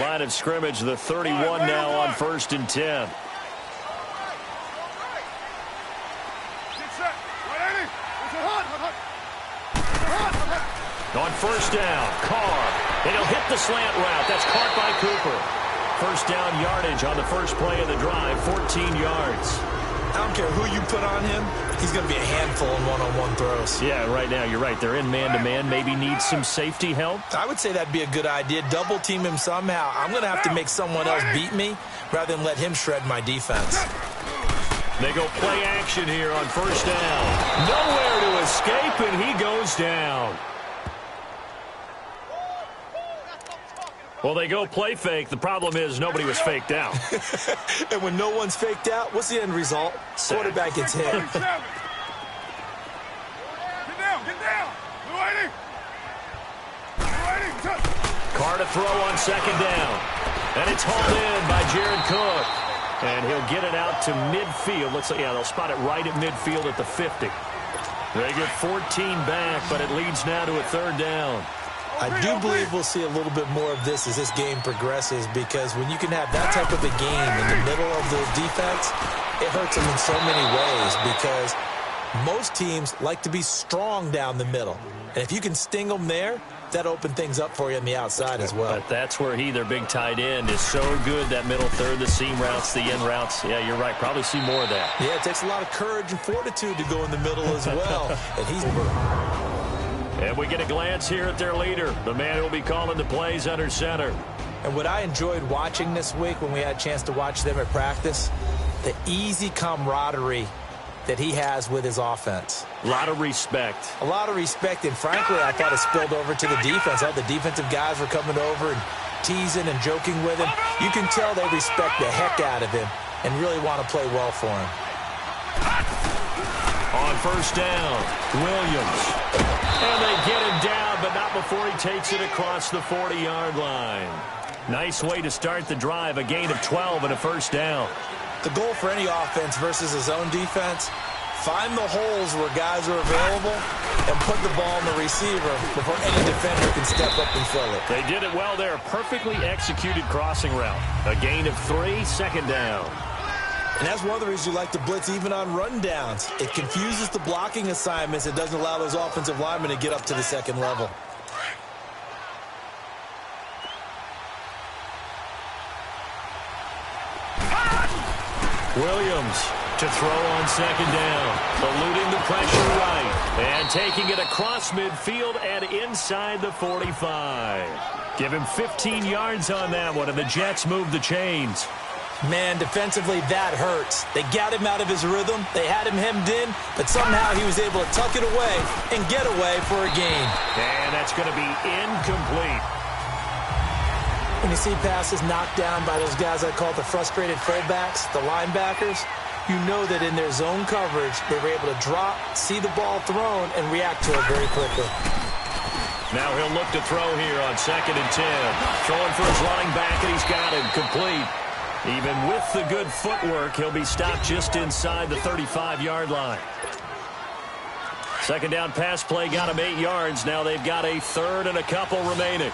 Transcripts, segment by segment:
Line of scrimmage, the 31 now on 1st and 10. On 1st down, Carr. And he'll hit the slant route. That's caught by Cooper. 1st down yardage on the first play of the drive, 14 yards. I don't care who you put on him. He's going to be a handful in one-on-one throws. Yeah, right now, you're right. They're in man-to-man. Maybe need some safety help. I would say that'd be a good idea. Double team him somehow. I'm going to have to make someone else beat me rather than let him shred my defense. They go play action here on 1st down. Nowhere to escape, and he goes down. Well, they go play fake. The problem is nobody was faked out. And when no one's faked out, what's the end result? Sack. Quarterback gets hit. Get down. Carr to throw on 2nd down. And it's hauled in by Jared Cook. And he'll get it out to midfield. Looks like, yeah, they'll spot it right at midfield at the 50. They get 14 back, but it leads now to a 3rd down. I do believe we'll see a little bit more of this as this game progresses, because when you can have that type of a game in the middle of the defense, it hurts them in so many ways, because most teams like to be strong down the middle. And if you can sting them there, that opens things up for you on the outside as well. But that's where their big tight end, is so good, that middle third, the seam routes, the end routes. Yeah, you're right. Probably see more of that. Yeah, it takes a lot of courage and fortitude to go in the middle as well. And he's... And we get a glance here at their leader, the man who will be calling the plays under center. And what I enjoyed watching this week when we had a chance to watch them at practice, the easy camaraderie that he has with his offense. A lot of respect. A lot of respect, and frankly, I thought it spilled over to the defense. All the defensive guys were coming over and teasing and joking with him. You can tell they respect the heck out of him and really want to play well for him. On 1st down, Williams. And they get him down, but not before he takes it across the 40-yard line. Nice way to start the drive, a gain of 12 and a 1st down. The goal for any offense versus his own defense, find the holes where guys are available and put the ball in the receiver before any defender can step up and fill it. They did it well there. Perfectly executed crossing route. A gain of 3, 2nd down. And that's one of the reasons you like to blitz even on rundowns. It confuses the blocking assignments. It doesn't allow those offensive linemen to get up to the 2nd level. Williams to throw on 2nd down. Eluding the pressure right. And taking it across midfield and inside the 45. Give him 15 yards on that one, and the Jets move the chains. Man, defensively, that hurts. They got him out of his rhythm. They had him hemmed in, but somehow he was able to tuck it away and get away for a gain. And that's going to be incomplete. When you see passes knocked down by those guys I call the frustrated fullbacks, the linebackers, you know that in their zone coverage, they were able to drop, see the ball thrown, and react to it very quickly. Now he'll look to throw here on 2nd and 10. Throwing for his running back, and he's got him complete. Even with the good footwork, he'll be stopped just inside the 35-yard line. 2nd down pass play got him 8 yards. Now they've got a 3rd and a couple remaining.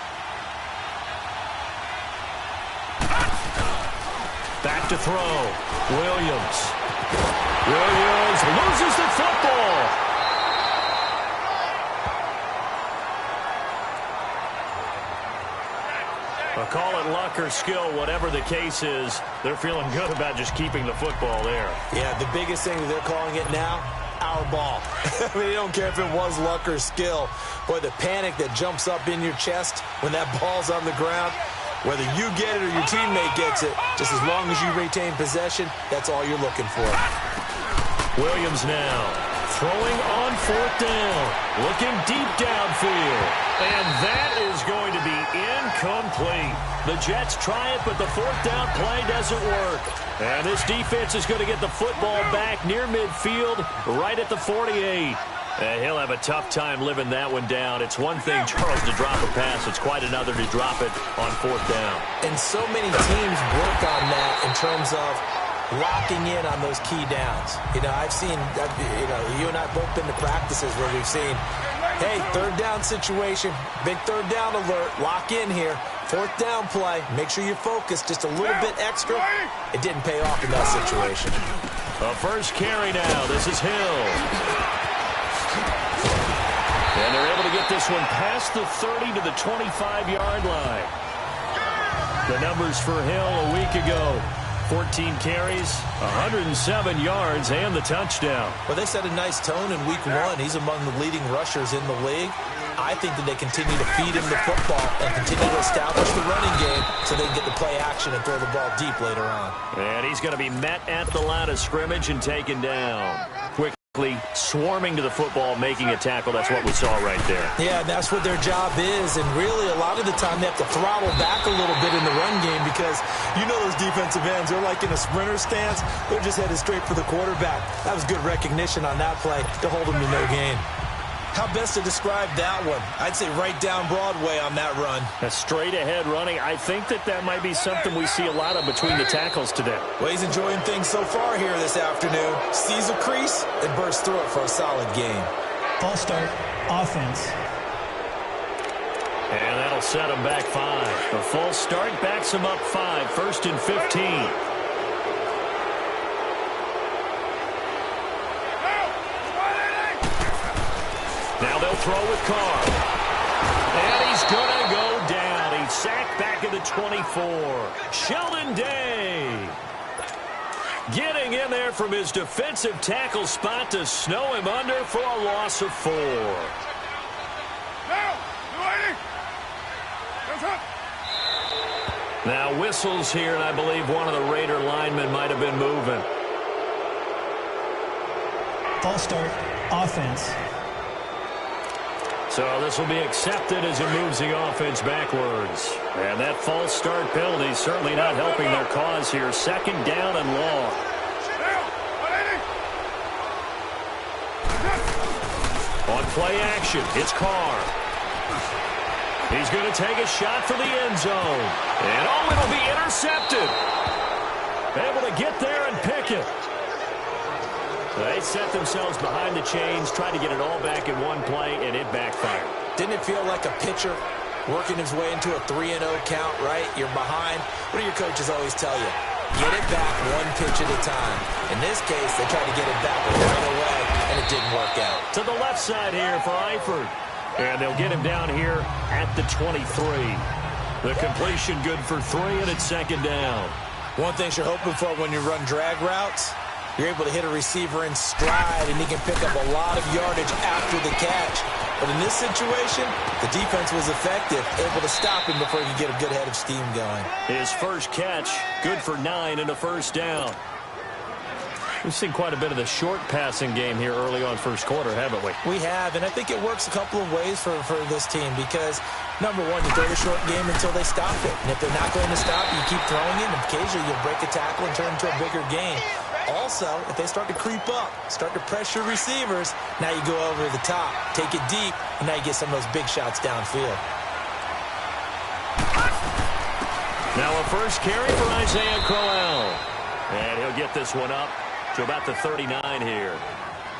Back to throw. Williams. Williams loses the football. Well, call it luck or skill, whatever the case is, they're feeling good about just keeping the football there. Yeah, the biggest thing that they're calling it now, our ball. I mean, they don't care if it was luck or skill. Boy, the panic that jumps up in your chest when that ball's on the ground, whether you get it or your teammate gets it, just as long as you retain possession, that's all you're looking for. Williams now throwing on 4th down, looking deep downfield. And that is going to be incomplete. The Jets try it, but the 4th down play doesn't work. And this defense is going to get the football back near midfield, right at the 48. And he'll have a tough time living that one down. It's one thing, Charles, to drop a pass. It's quite another to drop it on 4th down. And so many teams work on that in terms of locking in on those key downs. You know, I've seen, you and I both been to practices where we've seen, hey, 3rd down situation, big 3rd down alert, lock in here. Fourth down play. Make sure you're focused just a little bit extra. It didn't pay off in that situation. A first carry now. This is Hill. And they're able to get this one past the 30 to the 25-yard line. The numbers for Hill a week ago. 14 carries, 107 yards, and the touchdown. Well, they set a nice tone in week one. He's among the leading rushers in the league. I think that they continue to feed him the football and continue to establish the running game so they can get the play action and throw the ball deep later on. And he's going to be met at the line of scrimmage and taken down. Quickly swarming to the football, making a tackle. That's what we saw right there. Yeah, that's what their job is. And really, a lot of the time, they have to throttle back a little bit in the run game because you know those defensive ends, they're like in a sprinter stance. They're just headed straight for the quarterback. That was good recognition on that play to hold them to no gain. How best to describe that one? I'd say right down Broadway on that run. A straight ahead running. I think that might be something we see a lot of between the tackles today. Well, he's enjoying things so far here this afternoon. Sees a crease and bursts through it for a solid game. False start, offense. And that'll set him back 5. A false start backs him up 5. 1st and 15. Now they'll throw with Carr. And he's going to go down. He's sacked back at the 24. Sheldon Day getting in there from his defensive tackle spot to snow him under for a loss of 4. Now whistles here, and I believe one of the Raider linemen might have been moving. False start, offense. So this will be accepted as it moves the offense backwards. And that false start penalty certainly not helping their cause here. 2nd down and long. On play action, it's Carr. He's going to take a shot for the end zone. And it'll be intercepted. Able to get there and pick it. They set themselves behind the chains, tried to get it all back in one play, and it backfired. Didn't it feel like a pitcher working his way into a 3-0 count, right? You're behind. What do your coaches always tell you? Get it back one pitch at a time. In this case, they tried to get it back right away, and it didn't work out. To the left side here for Eifert. And they'll get him down here at the 23. The completion good for 3, and it's 2nd down. One thing you're hoping for when you run drag routes, you're able to hit a receiver in stride, and he can pick up a lot of yardage after the catch. But in this situation, the defense was effective, able to stop him before he could get a good head of steam going. His first catch, good for 9 and a 1st down. We've seen quite a bit of the short passing game here early on first quarter, haven't we? We have, and I think it works a couple of ways for this team because, number one, you throw the short game until they stop it. And if they're not going to stop it, you keep throwing it, and occasionally you'll break a tackle and turn it into a bigger game. Also, if they start to creep up, start to pressure receivers, now you go over the top, take it deep, and now you get some of those big shots downfield. Now a first carry for Isaiah Crowell. And he'll get this one up to about the 39 here.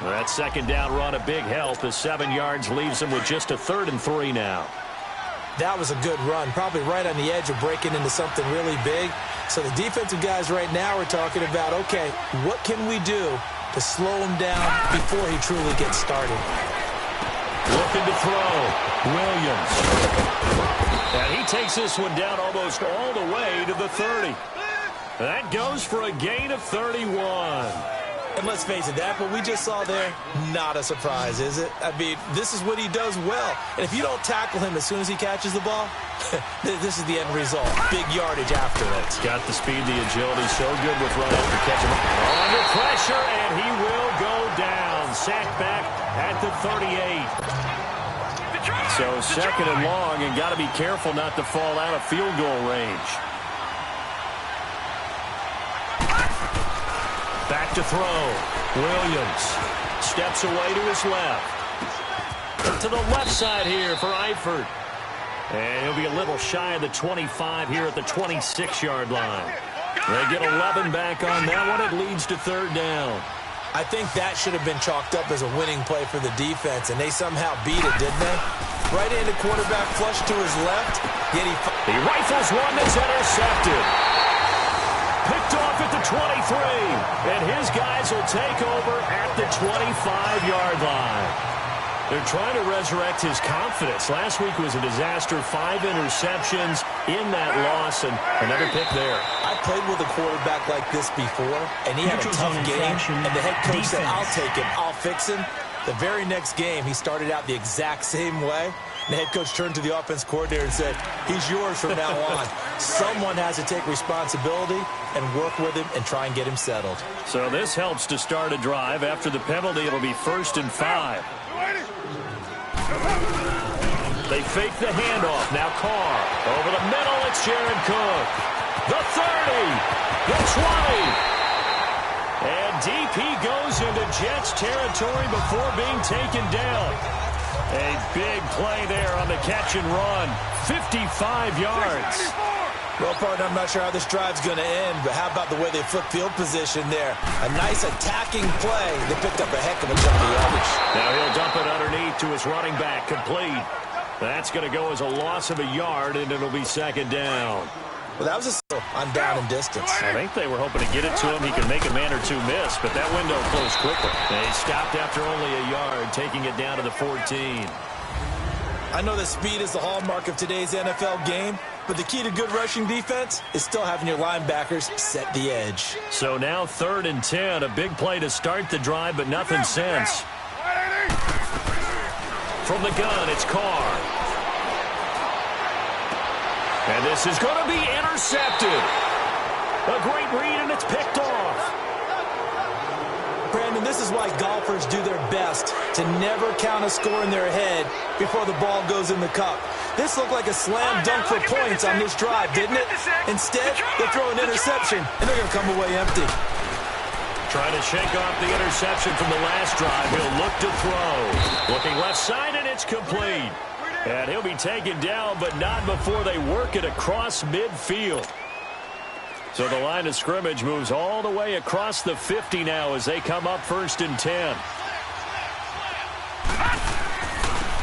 That 2nd down run, a big help as 7 yards leaves him with just a 3rd and 3 now. That was a good run, probably right on the edge of breaking into something really big. So the defensive guys right now are talking about, okay, what can we do to slow him down before he truly gets started? Looking to throw, Williams. And he takes this one down almost all the way to the 30. That goes for a gain of 31. And let's face it, that what we just saw there, not a surprise, is it? I mean, this is what he does well. And if you don't tackle him as soon as he catches the ball, this is the end result. Big yardage after it. Got the speed, the agility, so good with run after catching him. Under pressure, and he will go down. Sacked back at the 38. So 2nd and long, and got to be careful not to fall out of field goal range. Back to throw. Williams steps away to his left. To the left side here for Eifert. And he'll be a little shy of the 25 here at the 26-yard line. They get 11 back on that one. It leads to 3rd down. I think that should have been chalked up as a winning play for the defense, and they somehow beat it, didn't they? Right-handed quarterback flush to his left, yet he rifles one that's intercepted. Picked off at the 23, and his guys will take over at the 25-yard line. They're trying to resurrect his confidence. Last week was a disaster. 5 interceptions in that loss, and another pick there. I played with a quarterback like this before, and he had a tough game, and the head coach said, I'll take him, I'll fix him. The very next game, he started out the exact same way. And the head coach turned to the offense coordinator and said, he's yours from now on. Someone has to take responsibility and work with him and try and get him settled. So this helps to start a drive. After the penalty, it'll be 1st and 5. They fake the handoff. Now Carr. Over the middle, it's Jared Cook. The 30. The 20. And DP goes into Jets territory before being taken down. A big play there on the catch and run. 55 yards. Well, partner, I'm not sure how this drive's going to end, but how about the way they flip field position there? A nice attacking play. They picked up a heck of a chunk of yardage. Now he'll dump it underneath to his running back. Complete. That's going to go as a loss of a yard, and it'll be 2nd down. Well, that was a steal on down and distance. I think they were hoping to get it to him. He could make a man or two miss, but that window closed quickly. They stopped after only a yard, taking it down to the 14. I know that speed is the hallmark of today's NFL game, but the key to good rushing defense is still having your linebackers set the edge. So now 3rd and 10, a big play to start the drive, but nothing since. From the gun, it's Carr. And this is going to be intercepted. A great read, and it's picked off. Brandon, this is why golfers do their best to never count a score in their head before the ball goes in the cup. This looked like a slam dunk for points on this drive, didn't it? Instead, they throw an interception, and they're going to come away empty. Trying to shake off the interception from the last drive. He'll look to throw. Looking left side, and it's complete. And he'll be taken down, but not before they work it across midfield. So the line of scrimmage moves all the way across the 50 now as they come up 1st and 10.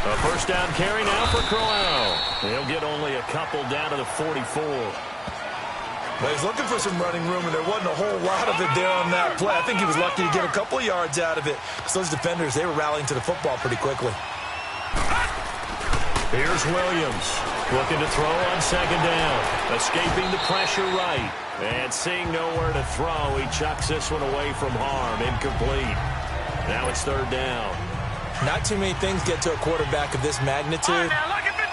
A 1st down carry now for Crowell. He'll get only a couple down to the 44. Well, he's looking for some running room, and there wasn't a whole lot of it there on that play. I think he was lucky to get a couple of yards out of it. So those defenders, they were rallying to the football pretty quickly. Here's Williams, looking to throw on 2nd down. Escaping the pressure right. And seeing nowhere to throw, he chucks this one away from harm. Incomplete. Now it's 3rd down. Not too many things get to a quarterback of this magnitude,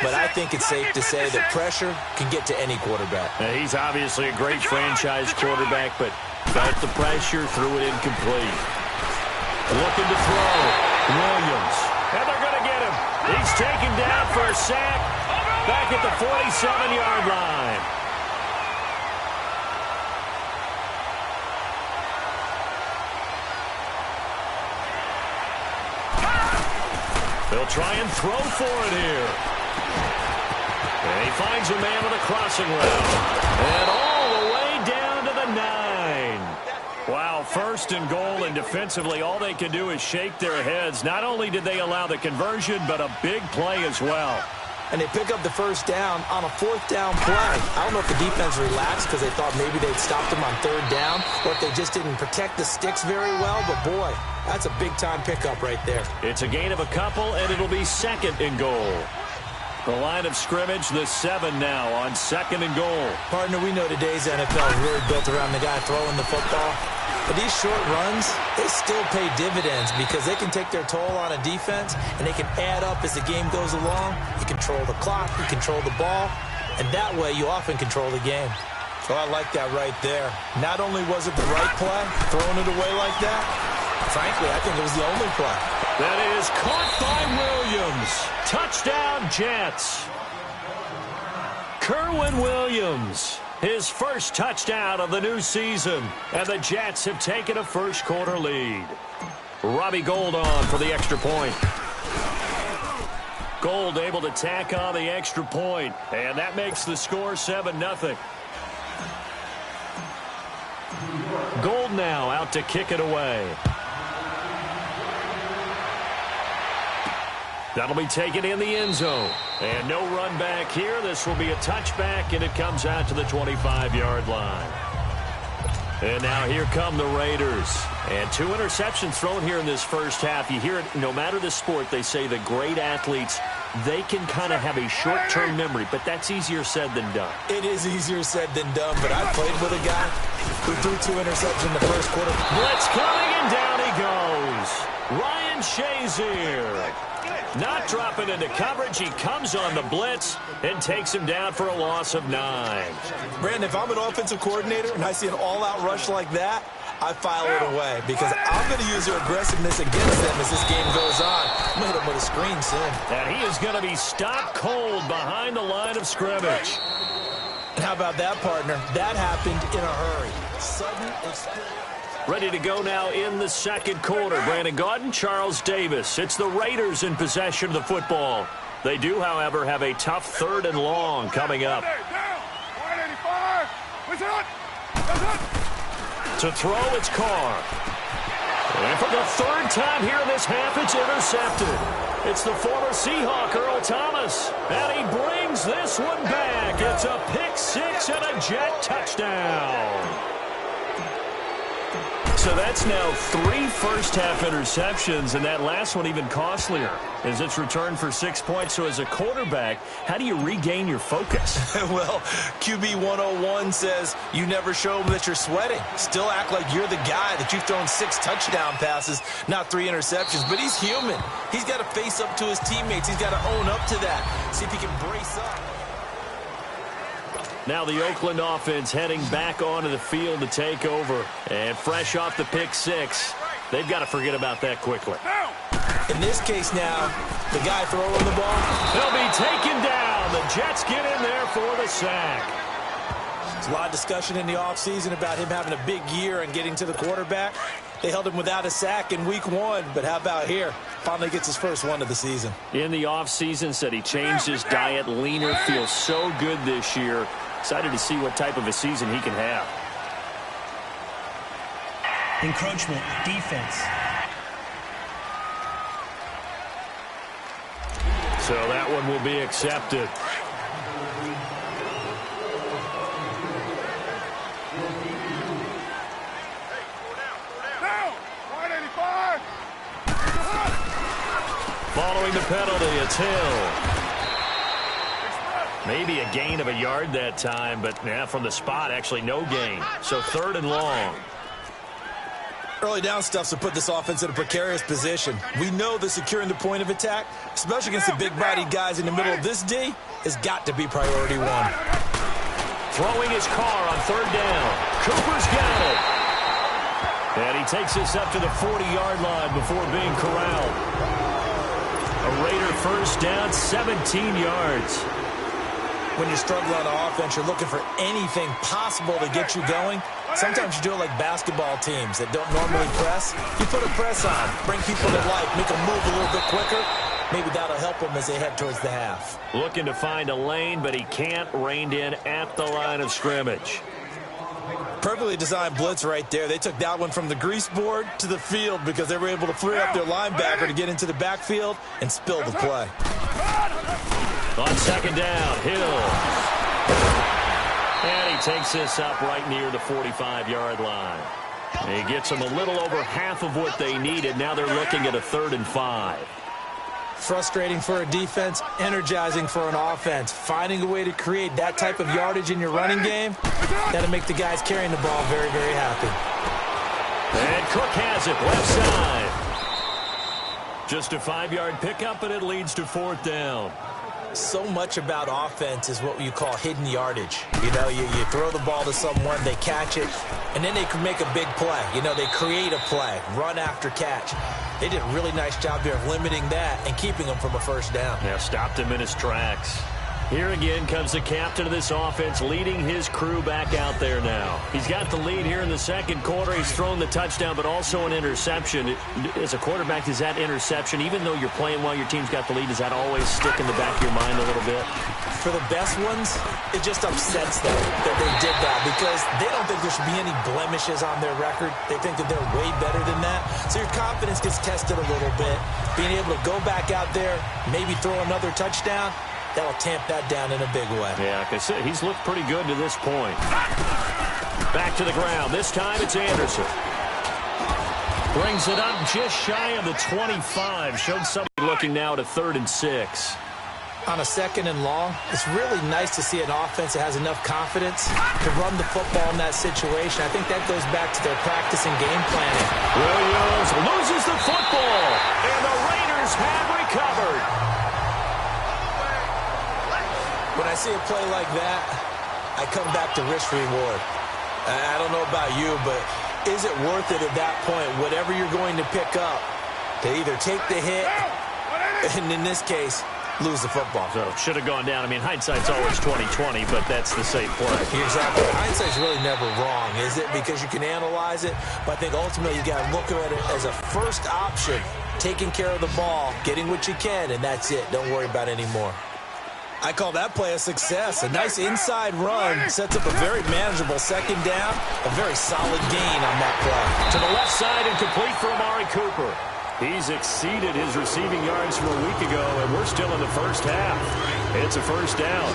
but I think it's safe to say that pressure can get to any quarterback. Now, he's obviously a great franchise quarterback, but felt the pressure, threw it incomplete. Looking to throw. Williams. And they're going to get him. He's taken down for a sack back at the 47-yard line. They'll try and throw for it here. And he finds a man on the crossing route. And all the way down to the 9. Wow, 1st and goal, and defensively all they can do is shake their heads. Not only did they allow the conversion, but a big play as well. And they pick up the 1st down on a 4th down play. I don't know if the defense relaxed because they thought maybe they'd stopped them on 3rd down, or if they just didn't protect the sticks very well. But, boy, that's a big-time pickup right there. It's a gain of a couple, and it'll be 2nd and goal. The line of scrimmage, the 7 now on 2nd and goal. Partner, we know today's NFL is really built around the guy throwing the football. But these short runs, they still pay dividends because they can take their toll on a defense, and they can add up as the game goes along. You control the clock, you control the ball, and that way you often control the game. So I like that right there. Not only was it the right play, throwing it away like that, frankly, I think it was the only play. That is caught by Williams. Touchdown, Jets. Kerwin Williams. His first touchdown of the new season. And the Jets have taken a first-quarter lead. Robbie Gould on for the extra point. Gould able to tack on the extra point. And that makes the score 7-0. Gould now out to kick it away. That'll be taken in the end zone. And no run back here. This will be a touchback, and it comes out to the 25-yard line. And now here come the Raiders. And 2 interceptions thrown here in this first half. You hear it, no matter the sport, they say the great athletes, they can kind of have a short-term memory, but that's easier said than done. It is easier said than done, but I played with a guy who threw 2 interceptions in the first quarter. Blitz coming, and down he goes. Ryan Shazier. Not dropping into coverage. He comes on the blitz and takes him down for a loss of 9. Brandon, if I'm an offensive coordinator and I see an all-out rush like that, I file it away because I'm going to use their aggressiveness against them as this game goes on. I'm going to hit him with a screen soon. And he is going to be stopped cold behind the line of scrimmage. And how about that, partner? That happened in a hurry. Sudden explosion. Ready to go now in the second quarter. Brandon Gaudin, Charles Davis. It's the Raiders in possession of the football. They do, however, have a tough 3rd and long coming up. To throw, it's Carr. And for the 3rd time here in this half, it's intercepted. It's the former Seahawk, Earl Thomas. And he brings this one back. It's a pick 6 and a Jet touchdown. So that's now 3 first-half interceptions, and that last one even costlier as it's returned for 6 points. So as a quarterback, how do you regain your focus? Well, QB 101 says you never show them that you're sweating. Still act like you're the guy that you've thrown 6 touchdown passes, not 3 interceptions. But he's human. He's got to face up to his teammates. He's got to own up to that. See if he can brace up. Now the Oakland offense heading back onto the field to take over. And fresh off the pick 6, they've got to forget about that quickly. In this case now, the guy throwing the ball, he'll be taken down. The Jets get in there for the sack. There's a lot of discussion in the offseason about him having a big year and getting to the quarterback. They held him without a sack in week 1, but how about here? Finally gets his first one of the season. In the offseason, said he changed his diet, leaner, feels so good this year. Excited to see what type of a season he can have. Encroachment, defense. So that one will be accepted. Following the penalty, it's Hill. Maybe a gain of a yard that time, but from the spot, actually no gain. So 3rd and long. Early down stuff's to put this offense in a precarious position. We know that securing the point of attack, especially against the big-bodied guys in the middle of this D, has got to be priority 1. Throwing his car on 3rd down. Cooper's got it. And he takes this up to the 40-yard line before being corralled. A Raider first down, 17 yards. When you're struggling on offense, you're looking for anything possible to get you going. Sometimes you do it like basketball teams that don't normally press. You put a press on, bring people to life, make them move a little bit quicker. Maybe that'll help them as they head towards the half. Looking to find a lane, but he can't. Reined in at the line of scrimmage. Perfectly designed blitz right there. They took that one from the grease board to the field because they were able to free up their linebacker to get into the backfield and spill the play. On 2nd down, Hill. And he takes this up right near the 45-yard line. And he gets them a little over half of what they needed. Now they're looking at a 3rd and 5. Frustrating for a defense, energizing for an offense. Finding a way to create that type of yardage in your running game, that'll make the guys carrying the ball very, very happy. And Cook has it, left side. Just a 5-yard pickup, and it leads to 4th down. So much about offense is what you call hidden yardage. You know, you throw the ball to someone, they catch it, and then they can make a big play. You know, they create a play, run after catch. They did a really nice job there of limiting that and keeping him from a first down. Yeah, stopped him in his tracks. Here again comes the captain of this offense, leading his crew back out there now. He's got the lead here in the second quarter. He's thrown the touchdown, but also an interception. As a quarterback, is that interception, even though you're playing while your team's got the lead, does that always stick in the back of your mind a little bit? For the best ones, it just upsets them that they did that because they don't think there should be any blemishes on their record. They think that they're way better than that. So your confidence gets tested a little bit. Being able to go back out there, maybe throw another touchdown, that'll tamp that down in a big way. Yeah, like I said, he's looked pretty good to this point. Back to the ground. This time it's Anderson. Brings it up just shy of the 25. Showed somebody looking now at a 3rd and 6. On a 2nd and long, it's really nice to see an offense that has enough confidence to run the football in that situation. I think that goes back to their practice and game planning. Williams loses the football, and the Raiders have recovered. When I see a play like that, I come back to risk-reward. I don't know about you, but is it worth it at that point, whatever you're going to pick up, to either take the hit, and in this case, lose the football? So should have gone down. I mean, hindsight's always 20/20, but that's the safe play. Exactly. Hindsight's really never wrong, is it? Because you can analyze it, but I think ultimately you got to look at it as a first option, taking care of the ball, getting what you can, and that's it. Don't worry about it anymore. I call that play a success. A nice inside run sets up a very manageable 2nd down, a very solid gain on that play. To the left side and complete for Amari Cooper. He's exceeded his receiving yards from a week ago, and we're still in the first half. It's a 1st down.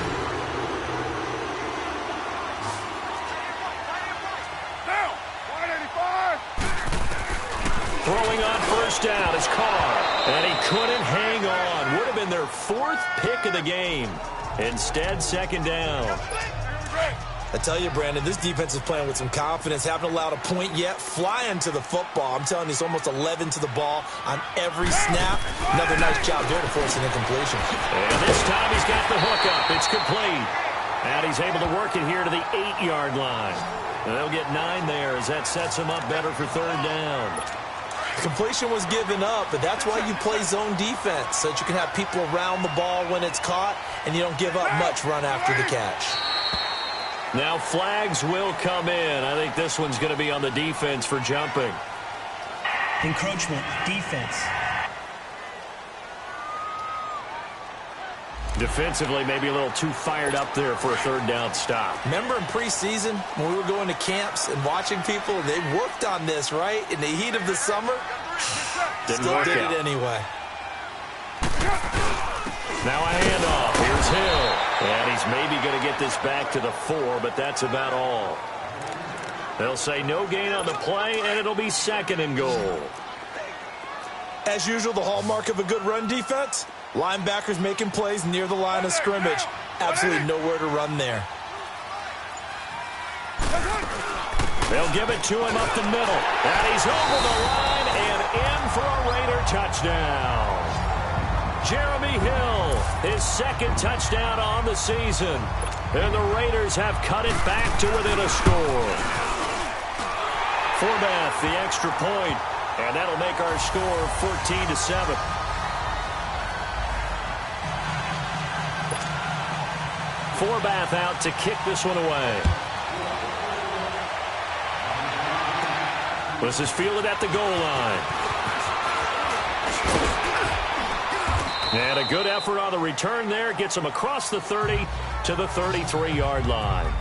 Throwing on 1st down is Carr, and he couldn't hang on. Would have been their 4th pick of the game. Instead, 2nd down. I tell you, Brandon, this defense is playing with some confidence. Haven't allowed a point yet. Flying to the football. I'm telling you, it's almost 11 to the ball on every snap. Another nice job there to force an incompletion. And this time he's got the hook up. It's complete. And he's able to work it here to the 8-yard line. And they'll get 9 there as that sets him up better for 3rd down. Completion was given up, but that's why you play zone defense, so that you can have people around the ball when it's caught, and you don't give up much run after the catch. Now flags will come in. I think this one's going to be on the defense for jumping. Encroachment, defense. Defensively, maybe a little too fired up there for a 3rd down stop. Remember in preseason when we were going to camps and watching people, they worked on this, right? In the heat of the summer, still did it anyway. Now a handoff. Here's Hill. And he's maybe going to get this back to the 4, but that's about all. They'll say no gain on the play, and it'll be 2nd and goal. As usual, the hallmark of a good run defense, linebackers making plays near the line of scrimmage. Absolutely nowhere to run there. They'll give it to him up the middle. And he's over the line and in for a Raider touchdown. Jeremy Hill, his 2nd touchdown on the season. And the Raiders have cut it back to within a score. Forbath, the extra point. And that'll make our score 14-7. Forbath out to kick this one away. This is fielded at the goal line. And a good effort on the return there. Gets him across the 30 to the 33-yard line.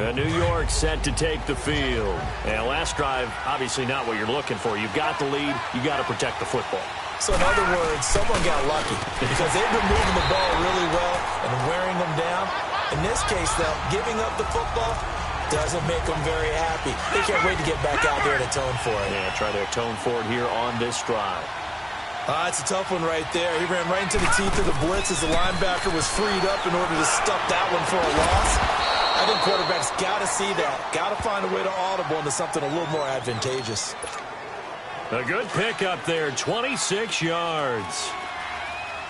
And New York set to take the field. And last drive, obviously not what you're looking for. You've got the lead. You got to protect the football. So in other words, someone got lucky because they've been moving the ball really well and wearing them down. In this case, though, giving up the football doesn't make them very happy. They can't wait to get back out there and atone for it. Yeah, try to atone for it here on this drive. It's a tough one right there. He ran right into the teeth of the blitz as the linebacker was freed up in order to stuff that one for a loss. I think quarterbacks got to see that. Got to find a way to audible into something a little more advantageous. A good pickup there, 26 yards.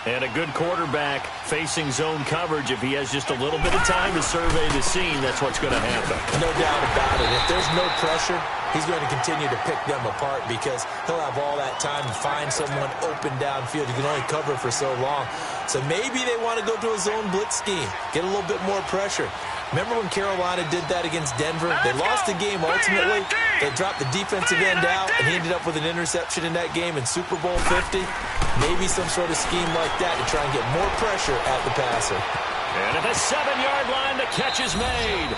And a good quarterback facing zone coverage. If he has just a little bit of time to survey the scene, that's what's going to happen. No doubt about it. If there's no pressure, he's going to continue to pick them apart because he'll have all that time to find someone open downfield. You can only cover for so long. So maybe they want to go to a zone blitz scheme, get a little bit more pressure. Remember when Carolina did that against Denver? They lost the game ultimately. They dropped the defensive end out, and he ended up with an interception in that game in Super Bowl 50. Maybe some sort of scheme like that to try and get more pressure at the passer. And at the 7-yard line, the catch is made.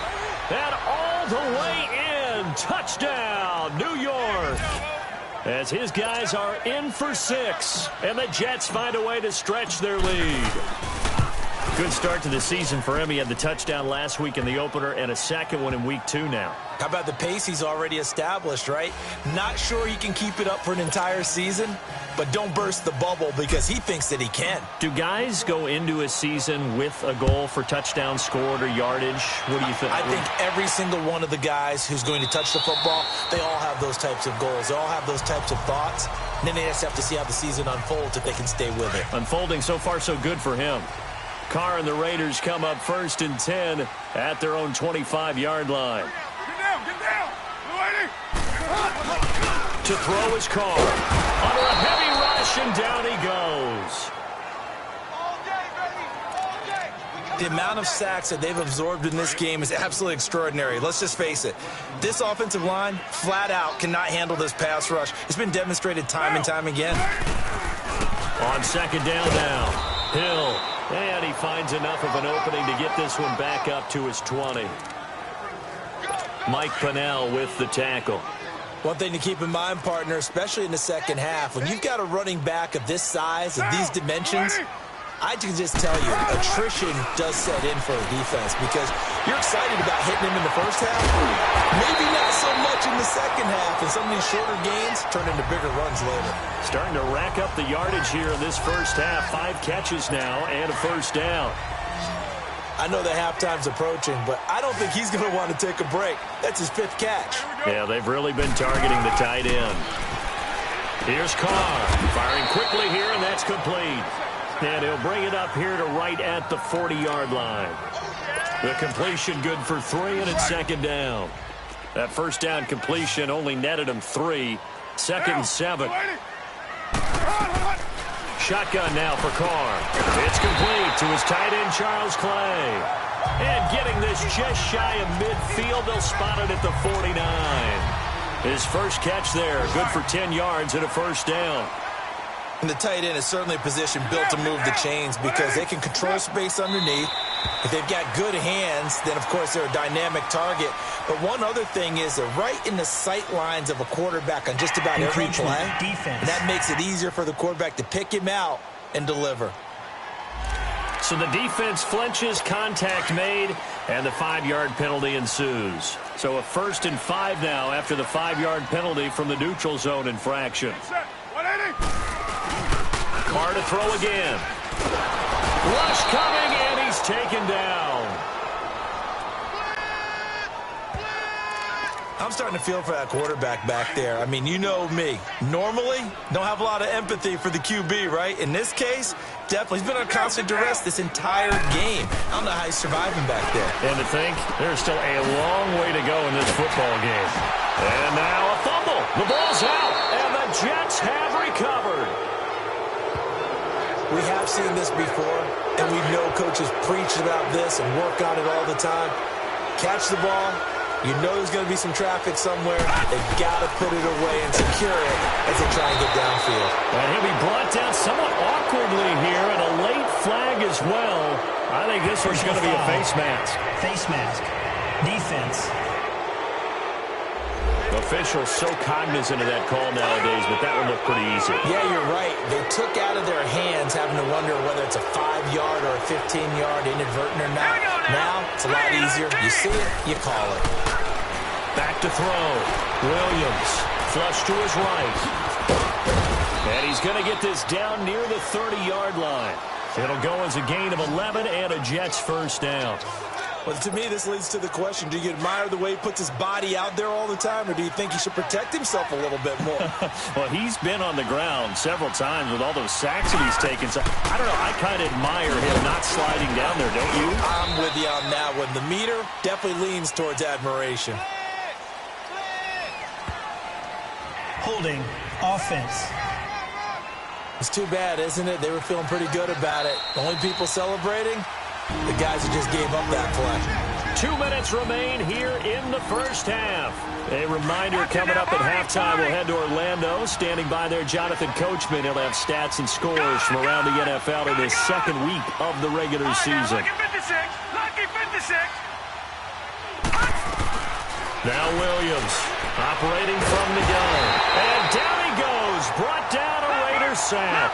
And all the way in. Touchdown, New York. As his guys are in for 6, and the Jets find a way to stretch their lead. Good start to the season for him. He had the touchdown last week in the opener and a second one in week 2 now. How about the pace he's already established, right? Not sure he can keep it up for an entire season, but don't burst the bubble because he thinks that he can. Do guys go into a season with a goal for touchdown scored or yardage? What do you think? I think every single one of the guys who's going to touch the football, they all have those types of goals. They all have those types of thoughts. And then they just have to see how the season unfolds if they can stay with it. Unfolding so far so good for him. Carr and the Raiders come up 1st and 10 at their own 25-yard line. Get down! To throw is Carr. Under a heavy rush, and down he goes. The amount of sacks that they've absorbed in this game is absolutely extraordinary. Let's just face it. This offensive line, flat out, cannot handle this pass rush. It's been demonstrated time and time again. On 2nd down now, Hill. And he finds enough of an opening to get this one back up to his 20. Mike Pennell with the tackle. One thing to keep in mind, partner, especially in the second half, when you've got a running back of this size and these dimensions, I can just tell you, attrition does set in for a defense because you're excited about hitting him in the first half. Maybe not so much in the second half, and some of these shorter gains turn into bigger runs later. Starting to rack up the yardage here in this first half. 5 catches now and a first down. I know that halftime's approaching, but I don't think he's going to want to take a break. That's his 5th catch. Yeah, they've really been targeting the tight end. Here's Carr, firing quickly here, and that's complete. And he'll bring it up here to right at the 40-yard line. The completion good for 3, and it's 2nd down. That first down completion only netted him 3. 2nd and 7. Shotgun now for Carr. It's complete to his tight end, Charles Clay. And getting this just shy of midfield, they'll spot it at the 49. His first catch there, good for 10 yards and a first down. And the tight end is certainly a position built to move the chains because they can control space underneath. If they've got good hands, then, of course, they're a dynamic target. But one other thing is they're right in the sight lines of a quarterback on just about every play. Defense. And that makes it easier for the quarterback to pick him out and deliver. So the defense flinches, contact made, and the 5-yard penalty ensues. So a 1st and 5 now after the 5-yard penalty from the neutral zone infraction. Carr to throw again. Rush coming, and he's taken down. I'm starting to feel for that quarterback back there. I mean, you know me. Normally, don't have a lot of empathy for the QB, right? In this case, definitely. He's been on constant duress this entire game. I don't know how he's surviving back there. And to think, there's still a long way to go in this football game. And now a fumble. The ball's out, and the Jets have recovered. We have seen this before, and we know coaches preach about this and work on it all the time. Catch the ball. You know there's going to be some traffic somewhere. They've got to put it away and secure it as they try and get downfield. And he'll be brought down somewhat awkwardly here, and a late flag as well. I think this one's going to be a face mask. Face mask. Defense. Officials so cognizant of that call nowadays, but that one looked pretty easy. Yeah, you're right. They took out of their hands having to wonder whether it's a 5-yard or a 15-yard inadvertent or not. Now, it's a lot easier. You see it, you call it. Back to throw. Williams, flush to his right. And he's going to get this down near the 30-yard line. It'll go as a gain of 11 and a Jets first down. Well, to me, this leads to the question, do you admire the way he puts his body out there all the time, or do you think he should protect himself a little bit more? Well, he's been on the ground several times with all those sacks that he's taken. So, I don't know, I kind of admire him not sliding down there, don't you? I'm with you on that one. The meter definitely leans towards admiration. Holding offense. It's too bad, isn't it? They were feeling pretty good about it. The only people celebrating, the guys who just gave up that play. 2 minutes remain here in the first half. A reminder coming up at halftime, we'll head to Orlando. Standing by there, Jonathan Coachman. He'll have stats and scores from around the NFL in his second week of the regular season. Lucky 56. Now Williams operating from the gun. And down he goes. Brought down a Raiders sack.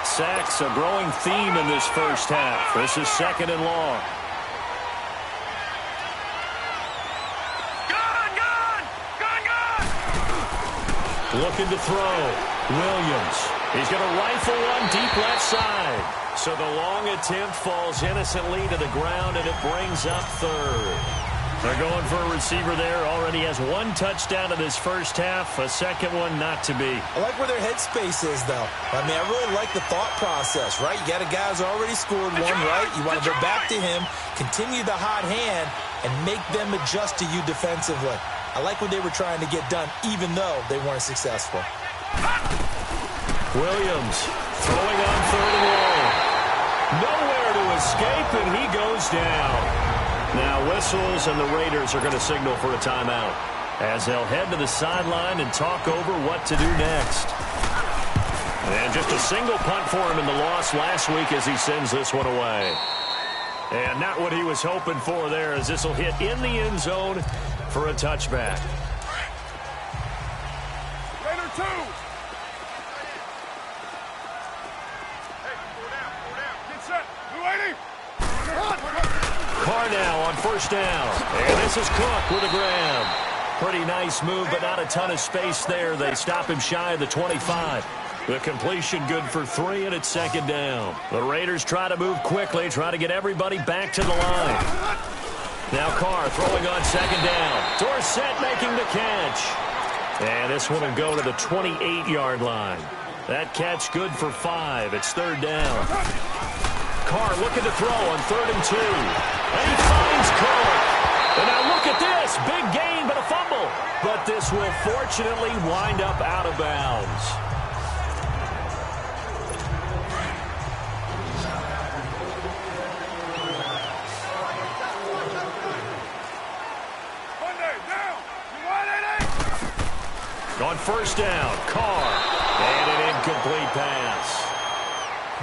Sacks a growing theme in this first half. This is second and long. Looking to throw. Williams. He's going to rifle one deep left side. So the long attempt falls innocently to the ground, and it brings up third. They're going for a receiver there. Already has one touchdown in this first half. A second one not to be. I like where their headspace is, though. I mean, I really like the thought process, right? You got a guy who's already scored one, right? You want to go back to him, continue the hot hand, and make them adjust to you defensively. I like what they were trying to get done, even though they weren't successful. Williams throwing on third and long. Nowhere to escape, and he goes down. Now whistles, and the Raiders are going to signal for a timeout as they'll head to the sideline and talk over what to do next. And just a single punt for him in the loss last week as he sends this one away. And not what he was hoping for there, as this will hit in the end zone for a touchback. Raider 2. Hey, 4 down. Get set. 280. Carr now on first down. And this is Cook with a grab. Pretty nice move, but not a ton of space there. They stop him shy of the 25. The completion good for 3, and it's second down. The Raiders try to move quickly, try to get everybody back to the line. Now Carr throwing on second down. Dorsett making the catch. And this one will go to the 28-yard line. That catch good for 5. It's third down. Carr looking to throw on 3rd and 2. And he finds Cook. And now look at this. Big gain, but a fumble. But this will fortunately wind up out of bounds. On first down, Carr. And an incomplete pass.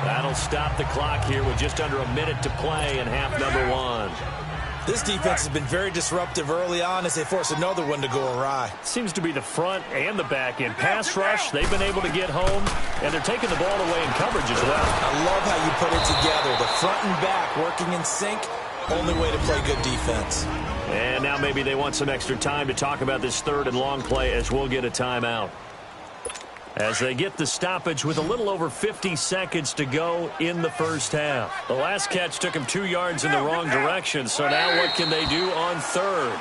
That'll stop the clock here with just under a minute to play in half number 1. This defense has been very disruptive early on as they force another one to go awry. Seems to be the front and the back end. Pass rush, they've been able to get home, and they're taking the ball away in coverage as well. I love how you put it together. The front and back working in sync. Only way to play good defense. And now maybe they want some extra time to talk about this third and long play as we'll get a timeout. As they get the stoppage with a little over 50 seconds to go in the first half. The last catch took him 2 yards in the wrong direction, so now what can they do on third?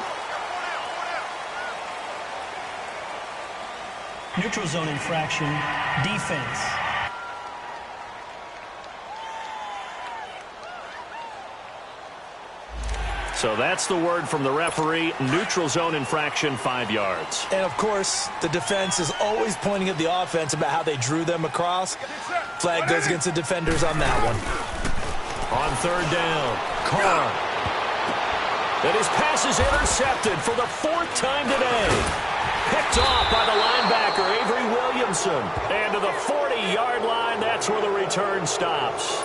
Neutral zone infraction. Defense. So that's the word from the referee. Neutral zone infraction, 5 yards. And, of course, the defense is always pointing at the offense about how they drew them across. Flag goes against the defenders on that one. On third down, Carr. And his pass is intercepted for the 4th time today. Picked off by the linebacker, Avery Williamson. And to the 40-yard line, that's where the return stops.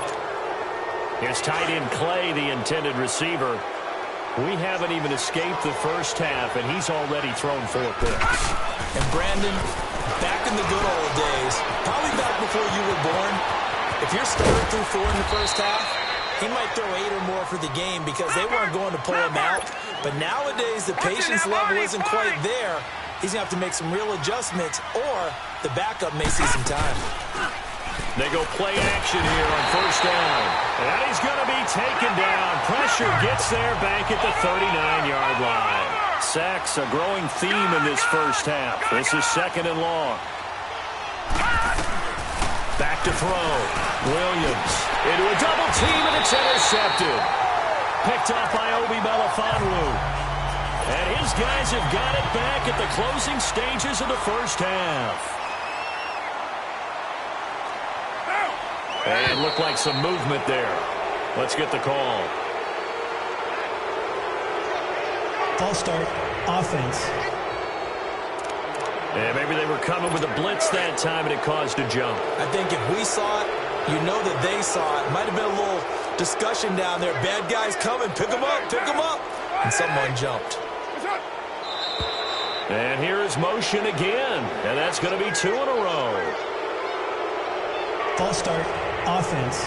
Here's tight end Clay, the intended receiver. We haven't even escaped the first half, and he's already thrown 4 picks. And Brandon, back in the good old days, probably back before you were born, if you're starting through 4 in the first half, he might throw 8 or more for the game because they weren't going to pull him out. But nowadays, the patience level isn't quite there. He's going to have to make some real adjustments, or the backup may see some time. They go play action here on first down. And he's going to be taken down. Pressure gets there back at the 39-yard line. Sacks, a growing theme in this first half. This is second and long. Back to throw. Williams into a double team, and it's intercepted. Picked off by Obi Melifonwu. And his guys have got it back at the closing stages of the first half. And looked like some movement there. Let's get the call. False start, offense. And maybe they were coming with a blitz that time, and it caused a jump. I think if we saw it, you know that they saw it. Might have been a little discussion down there. Bad guys coming. Pick them up. Pick them up. And someone jumped. And here is motion again. And that's going to be 2 in a row. False start, offense.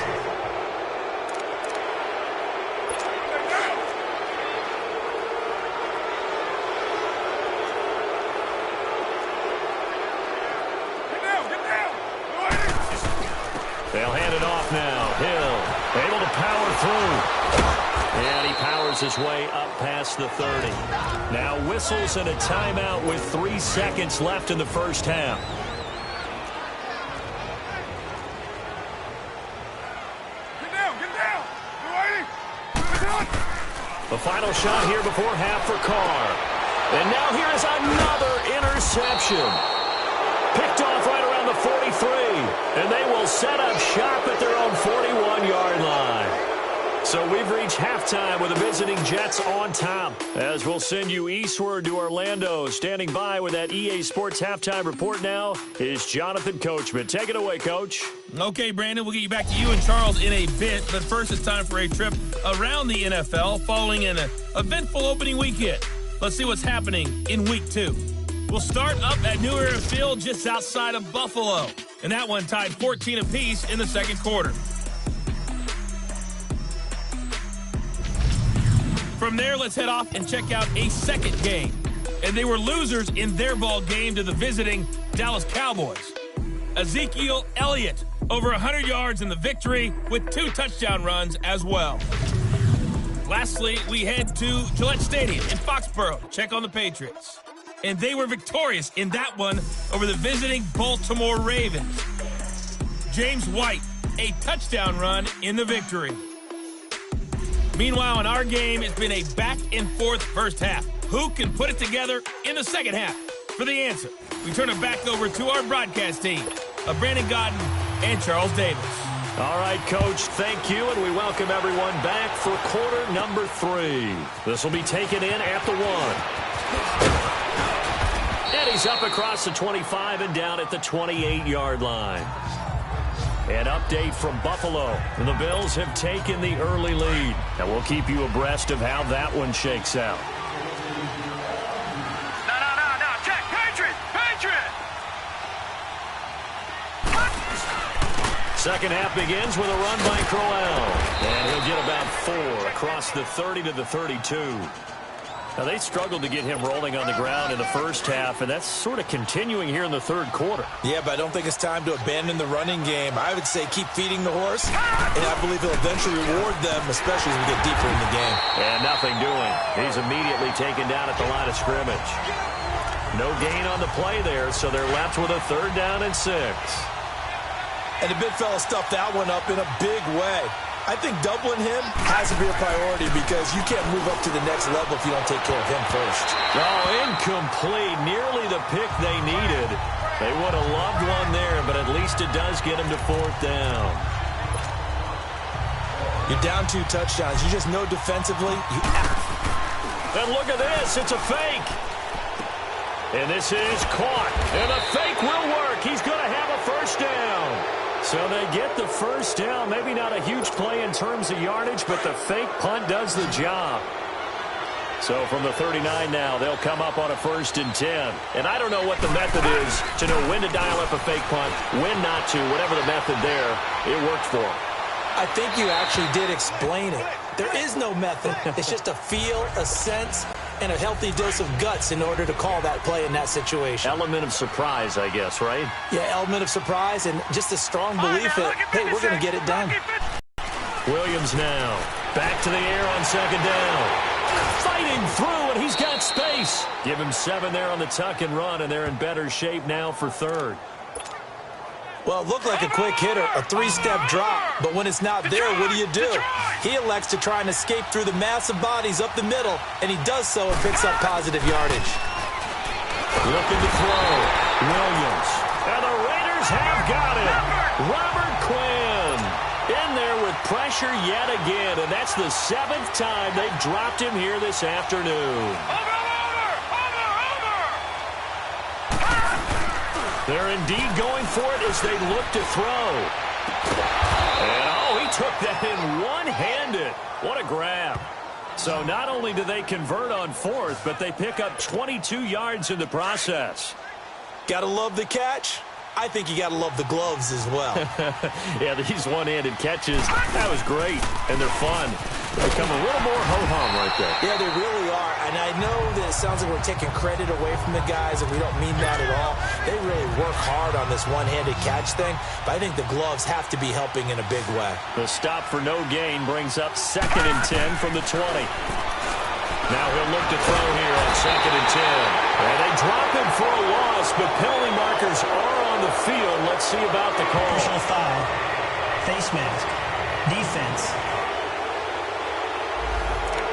They'll hand it off now. Hill able to power through. And he powers his way up past the 30. Now whistles and a timeout with 3 seconds left in the first half. The final shot here before half for Carr. And now here is another interception. Picked off right around the 43. And they will set up shop at their own 41-yard line. So we've reached halftime with the visiting Jets on top. As we'll send you eastward to Orlando. Standing by with that EA Sports halftime report now is Jonathan Coachman. Take it away, Coach. Okay, Brandon, we'll get you back to you and Charles in a bit. But first, it's time for a trip around the NFL following an eventful opening weekend. Let's see what's happening in Week 2. We'll start up at New Era Field just outside of Buffalo. And that one tied 14 apiece in the second quarter. From there, let's head off and check out a second game. And they were losers in their ball game to the visiting Dallas Cowboys. Ezekiel Elliott, over 100 yards in the victory with 2 touchdown runs as well. Lastly, we head to Gillette Stadium in Foxborough to check on the Patriots. And they were victorious in that one over the visiting Baltimore Ravens. James White, a touchdown run in the victory. Meanwhile, in our game, it's been a back-and-forth first half. Who can put it together in the second half? For the answer, we turn it back over to our broadcast team of Brandon Godden and Charles Davis. All right, Coach, thank you, and we welcome everyone back for quarter number 3. This will be taken in at the 1. And he's up across the 25 and down at the 28-yard line. An update from Buffalo. The Bills have taken the early lead. And we'll keep you abreast of how that one shakes out. No. Check. Patriot. Second half begins with a run by Crowell. And he'll get about 4 across the 30 to the 32. Now, they struggled to get him rolling on the ground in the first half, and that's sort of continuing here in the third quarter. Yeah, but I don't think it's time to abandon the running game. I would say keep feeding the horse, and I believe he'll eventually reward them, especially as we get deeper in the game. And nothing doing. He's immediately taken down at the line of scrimmage. No gain on the play there, so they're left with a 3rd down and 6. And the big fella stuffed that one up in a big way. I think doubling him has to be a priority because you can't move up to the next level if you don't take care of him first. Oh, incomplete. Nearly the pick they needed. They would have loved one there, but at least it does get him to 4th down. You're down 2 touchdowns. You just know defensively. And look at this. It's a fake. And this is caught. And the fake will work. He's going to have a 1st down. So they get the 1st down. Maybe not a huge play in terms of yardage, but the fake punt does the job. So from the 39 now, they'll come up on a 1st and 10. And I don't know what the method is to know when to dial up a fake punt, when not to. Whatever the method there, it worked for them. I think you actually did explain it. There is no method. It's just a feel, a sense, and a healthy dose of guts in order to call that play in that situation. Element of surprise, I guess, right? Yeah, element of surprise and just a strong belief that, hey, we're going to get it done. Williams now. Back to the air on 2nd down. Fighting through, and he's got space. Give him 7 there on the tuck and run, and they're in better shape now for 3rd. Well, it looked like a quick hitter, a three-step drop, but when it's not there, what do? He elects to try and escape through the massive bodies up the middle, and he does so and picks up positive yardage. Looking to throw. Williams. And the Raiders have got him. Robert Quinn in there with pressure yet again, and that's the 7th time they've dropped him here this afternoon. They're indeed going for it as they look to throw. And, he took that in one-handed. What a grab. So not only do they convert on 4th, but they pick up 22 yards in the process. Gotta love the catch. I think you got to love the gloves as well. Yeah, these one-handed catches, that was great, and they're fun. They become a little more ho-hum right there. Yeah, they really are, and I know that it sounds like we're taking credit away from the guys, and we don't mean that at all. They really work hard on this one-handed catch thing, but I think the gloves have to be helping in a big way. The stop for no gain brings up 2nd and 10 from the 20. Now he'll look to throw here on 2nd and 10. And they drop him for a loss, but penalty markers are on the field. Let's see about the call. Personal foul. Face mask. Defense.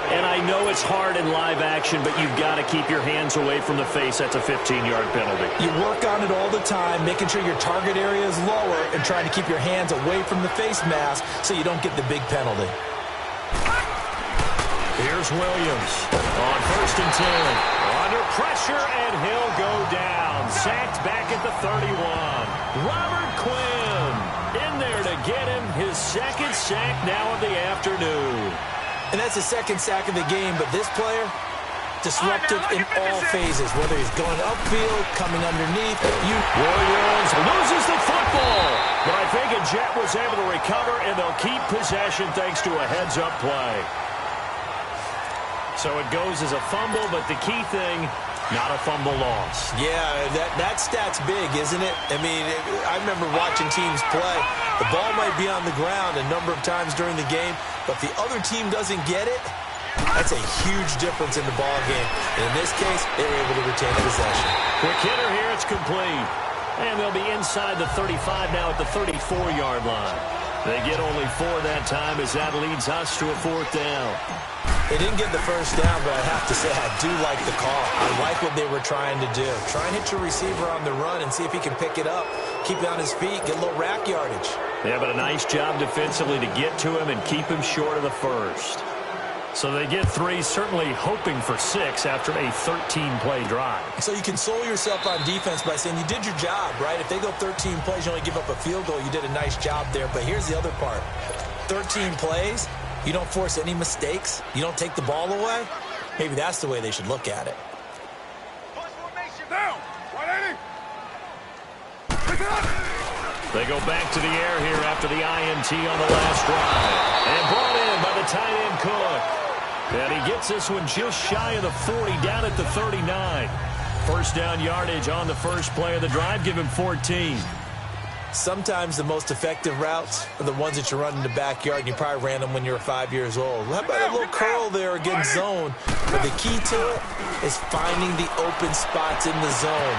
And I know it's hard in live action, but you've got to keep your hands away from the face. That's a 15-yard penalty. You work on it all the time, making sure your target area is lower and trying to keep your hands away from the face mask so you don't get the big penalty. Here's Williams on 1st and 10. Under pressure, and he'll go down. Sacked back at the 31. Robert Quinn in there to get him his 2nd sack now of the afternoon. And that's the 2nd sack of the game, but this player, disruptive in all phases, whether he's going upfield, coming underneath. Williams loses the football, but I think a Jet was able to recover, and they'll keep possession thanks to a heads-up play. So it goes as a fumble, but the key thing, not a fumble loss. Yeah, that stat's big, isn't it? I mean, I remember watching teams play. The ball might be on the ground a number of times during the game, but the other team doesn't get it. That's a huge difference in the ball game. And in this case, they were able to retain possession. Quick hitter here, it's complete. And they'll be inside the 35 now at the 34-yard line. They get only 4 that time as that leads us to a 4th down. They didn't get the first down, but I have to say I do like the call. I like what they were trying to do. Try and hit your receiver on the run and see if he can pick it up. Keep it on his feet, get a little rack yardage. Yeah, but a nice job defensively to get to him and keep him short of the first. So they get 3, certainly hoping for 6 after a 13-play drive. So you console yourself on defense by saying you did your job, right? If they go 13 plays, you only give up a field goal, you did a nice job there. But here's the other part. 13 plays, you don't force any mistakes, you don't take the ball away. Maybe that's the way they should look at it. They go back to the air here after the INT on the last drive. And brought in by the tight end Cook. And he gets this one just shy of the 40, down at the 39. First down yardage on the first play of the drive, give him 14. Sometimes the most effective routes are the ones that you run in the backyard, and you probably ran them when you were 5 years old. How about a little curl there against zone? But the key to it is finding the open spots in the zone.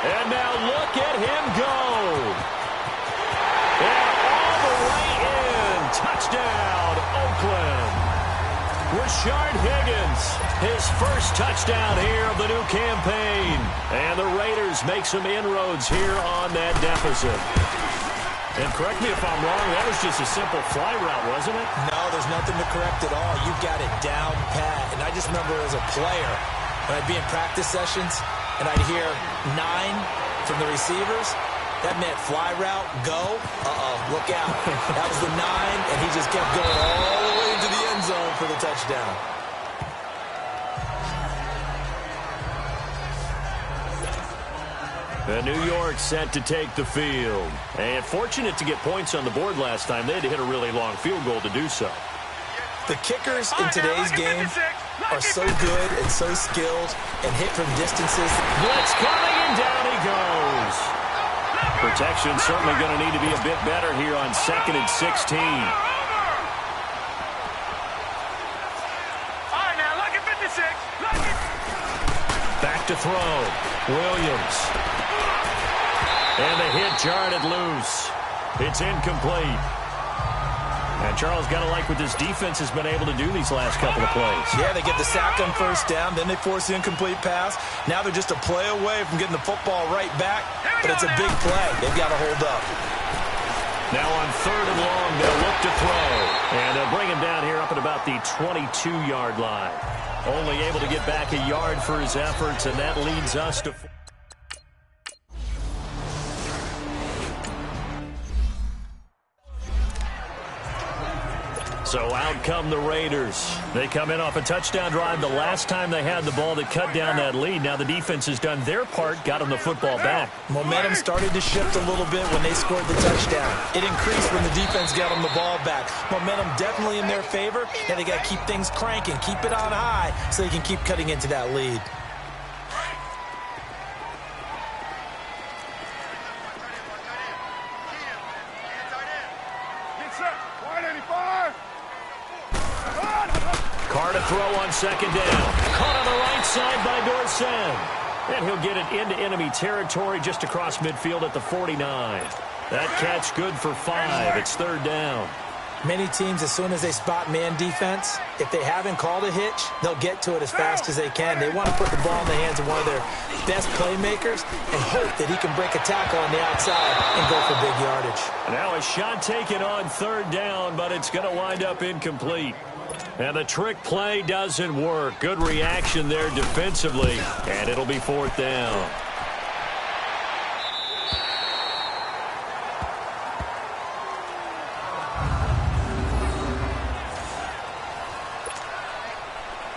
And now look at him go. And all the way in. Touchdown, Oakland. Rashard Higgins, his first touchdown here of the new campaign. And the Raiders make some inroads here on that deficit. And correct me if I'm wrong, that was just a simple fly route, wasn't it? No, there's nothing to correct at all. You've got it down pat. And I just remember as a player, when I'd be in practice sessions, and I'd hear 9 from the receivers, that meant fly route, go, look out. That was the 9, and he just kept going all the way into the end zone for the touchdown. And New York set to take the field. And fortunate to get points on the board last time. They had to hit a really long field goal to do so. The kickers in today's game are so good and so skilled and hit from distances. Blitz coming, and down he goes. Protection certainly going to need to be a bit better here on 2nd and 16. Back to throw. Williams. And the hit jarred it loose. It's incomplete. And Charles, got to like what this defense has been able to do these last couple of plays. Yeah, they get the sack on first down, then they force the incomplete pass. Now they're just a play away from getting the football right back, but it's a big play. They've got to hold up. Now on 3rd and long, they'll look to throw. And they'll bring him down here up at about the 22-yard line. Only able to get back a yard for his efforts, and that leads us to... So out come the Raiders. They come in off a touchdown drive the last time they had the ball to cut down that lead. Now the defense has done their part, got them the football back. Momentum started to shift a little bit when they scored the touchdown. It increased when the defense got them the ball back. Momentum definitely in their favor. Now they got to keep things cranking, keep it on high so they can keep cutting into that lead. Carr to throw on 2nd down. Caught on the right side by Dorsett. And he'll get it into enemy territory just across midfield at the 49. That catch good for 5. It's 3rd down. Many teams, as soon as they spot man defense, if they haven't called a hitch, they'll get to it as fast as they can. They want to put the ball in the hands of one of their best playmakers and hope that he can break a tackle on the outside and go for big yardage. Now a shot taken on 3rd down, but it's going to wind up incomplete. And the trick play doesn't work. Good reaction there defensively, and it'll be 4th down.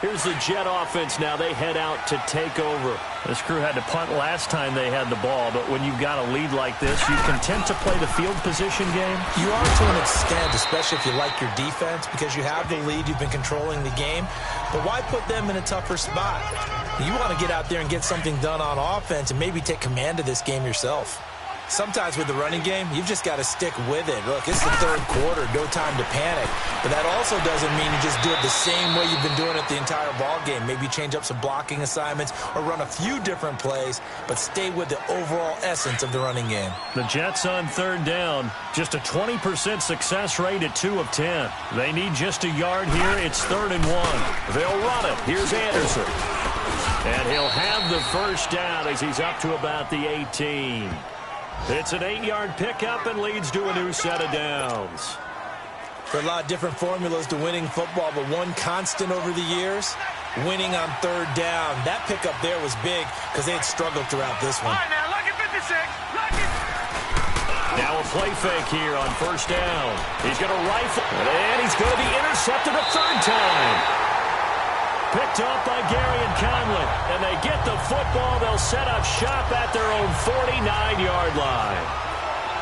Here's the Jet offense now. They head out to take over. This crew had to punt last time they had the ball, but when you've got a lead like this, you content to play the field position game? You are to an extent, especially if you like your defense, because you have the lead, you've been controlling the game. But why put them in a tougher spot? You want to get out there and get something done on offense and maybe take command of this game yourself. Sometimes with the running game, you've just got to stick with it. Look, it's the 3rd quarter, no time to panic. But that also doesn't mean you just do it the same way you've been doing it the entire ball game. Maybe change up some blocking assignments or run a few different plays, but stay with the overall essence of the running game. The Jets on 3rd down, just a 20% success rate at 2 of 10. They need just a yard here. It's 3rd and 1. They'll run it. Here's Anderson. And he'll have the first down as he's up to about the 18. It's an 8-yard pickup and leads to a new set of downs. There are a lot of different formulas to winning football, but one constant over the years, winning on 3rd down. That pickup there was big because they had struggled throughout this one. All right, now, look at 56. Look at... Now a play fake here on 1st down. He's going to rifle, and he's going to be intercepted a 3rd time. Picked off by Gary and Conley, and they get the football. They'll set up shop at their own 49-yard line.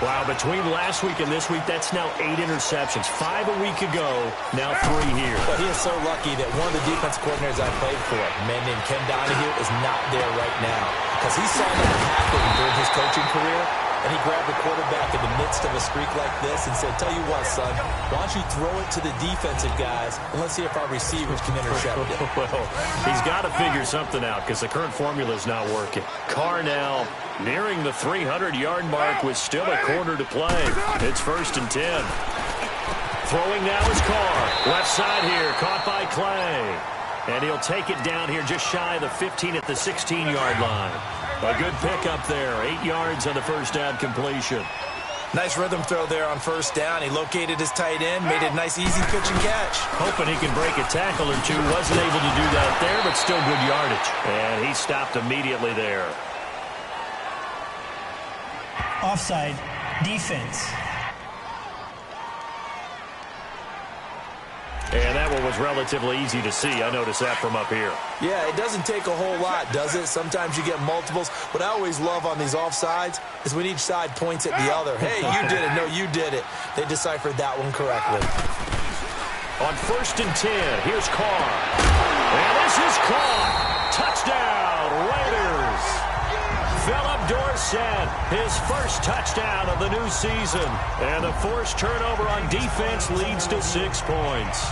Wow, between last week and this week, that's now 8 interceptions. 5 a week ago, now 3 here. But he is so lucky that one of the defense coordinators I played for, a man named Ken Donahue, is not there right now. Because he saw that happen during his coaching career, and he grabbed the quarterback in the midst of a streak like this and said, tell you what, son, why don't you throw it to the defensive guys, and let's see if our receivers can intercept it. Well, he's got to figure something out because the current formula is not working. Carr now nearing the 300-yard mark with still a quarter to play. It's 1st and 10. Throwing now is Carr. Left side here, caught by Clay. And he'll take it down here just shy of the 15 at the 16-yard line. A good pickup there. 8 yards on the first down completion. Nice rhythm throw there on 1st down. He located his tight end, made a nice easy pitch and catch. Hoping he can break a tackle or two. Wasn't able to do that there, but still good yardage. And he stopped immediately there. Offside, defense. And that one was relatively easy to see. I noticed that from up here. Yeah, it doesn't take a whole lot, does it? Sometimes you get multiples. What I always love on these offsides is when each side points at the other. Hey, you did it. No, you did it. They deciphered that one correctly. On 1st and 10, here's Carr. And this is caught. Touchdown, Raiders. Philip Dorsett, his first touchdown of the new season. And the forced turnover on defense leads to 6 points.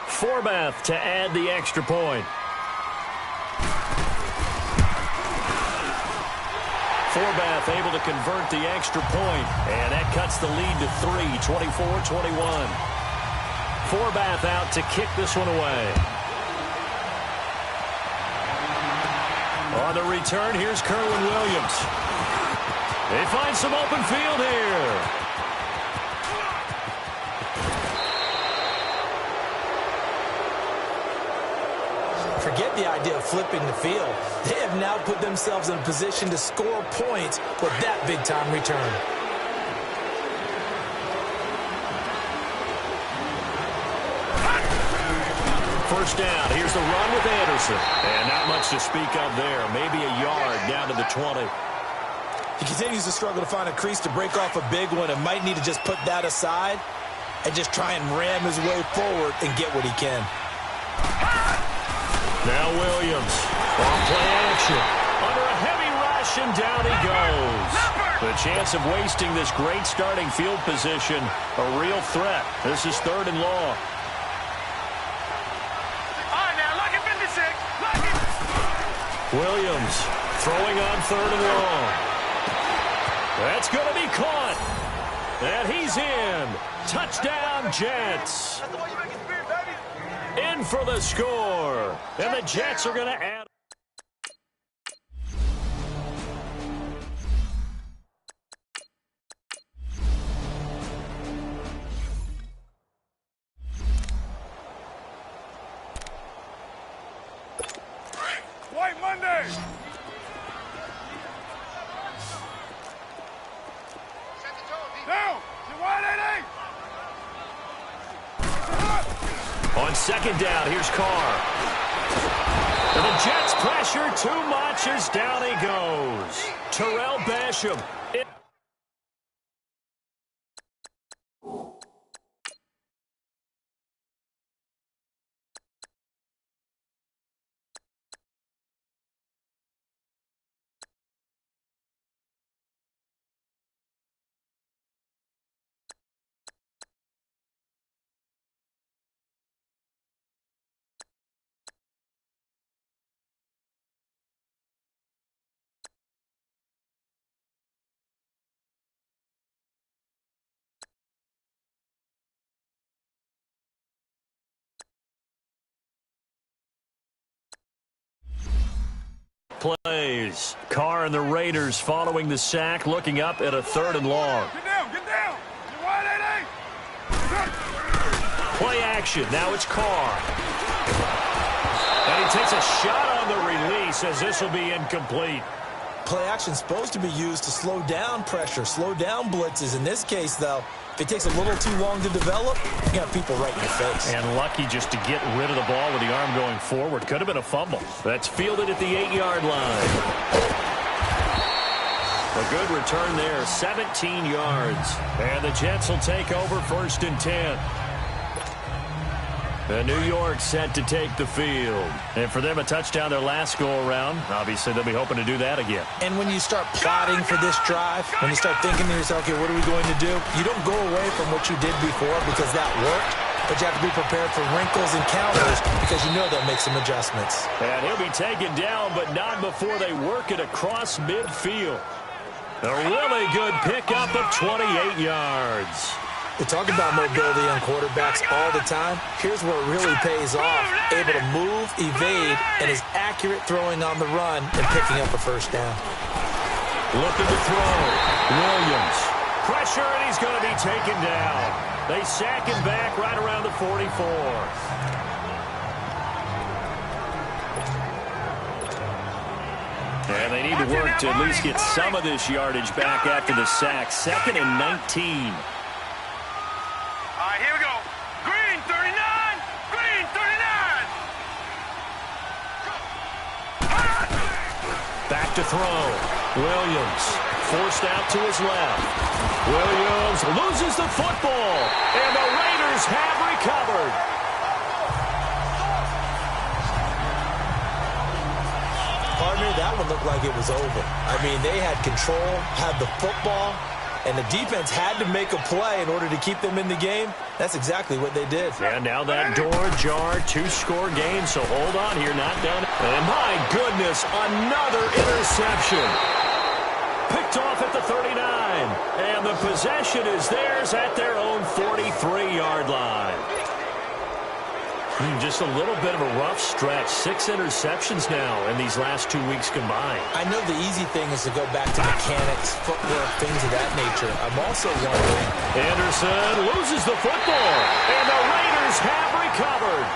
Forbath to add the extra point. Forbath able to convert the extra point, and that cuts the lead to 3, 24-21. Forbath out to kick this one away. On the return, here's Kerwin Williams. They find some open field here. Forget the idea of flipping the field. They have now put themselves in a position to score points with that big-time return. First down. Here's the run with Anderson. And not much to speak of there. Maybe a yard down to the 20. He continues to struggle to find a crease to break off a big one and might need to just put that aside and just try and ram his way forward and get what he can. Now Williams on play action. Under a heavy rush, and down he goes. The chance of wasting this great starting field position, a real threat. This is 3rd and long. All right, now, look at 56. Look at... Williams throwing on 3rd and long. That's going to be caught. And he's in. Touchdown, Jets. That's the way you make it spin, baby. In for the score. And the Jets are going to add. White Monday. Down. Wide 88. On 2nd down, here's Carr. And the Jets pressure too much as down he goes. Terrell Basham. Plays. Carr and the Raiders following the sack, looking up at a 3rd and long. Get down. Get down. Wide 88. Play action. Now it's Carr. And he takes a shot on the release as this will be incomplete. Play action supposed to be used to slow down pressure, slow down blitzes. In this case, though, if it takes a little too long to develop, you got people right in your face. And lucky just to get rid of the ball with the arm going forward. Could have been a fumble. That's fielded at the 8-yard line. A good return there, 17 yards. And the Jets will take over 1st and 10. And New York set to take the field. And for them, a touchdown their last go-around. Obviously, they'll be hoping to do that again. And when you start plotting for this drive, when you start thinking to yourself, okay, what are we going to do? You don't go away from what you did before because that worked, but you have to be prepared for wrinkles and counters because you know they'll make some adjustments. And he'll be taken down, but not before they work it across midfield. A really good pickup of 28 yards. We talk about mobility on quarterbacks all the time. Here's where it really pays off. Able to move, evade, and is accurate throwing on the run and picking up a 1st down. Looking to throw. Williams. Pressure, and he's going to be taken down. They sack him back right around the 44. And they need to work to at least get some of this yardage back after the sack. 2nd and 19. All right, here we go. Green 39. Green 39. Back to throw. Williams forced out to his left. Williams loses the football. And the Raiders have recovered. Partner, that one looked like it was over. I mean, they had control, had the football, and the defense had to make a play in order to keep them in the game. That's exactly what they did. And now that door jar, 2-score game, so hold on here, not done. And my goodness, another interception. picked off at the 39. And the possession is theirs at their own 43-yard line. Just a little bit of a rough stretch. 6 interceptions now in these last 2 weeks combined. I know the easy thing is to go back to mechanics, footwork, things of that nature. I'm also wondering. Anderson loses the football, and the Raiders have recovered.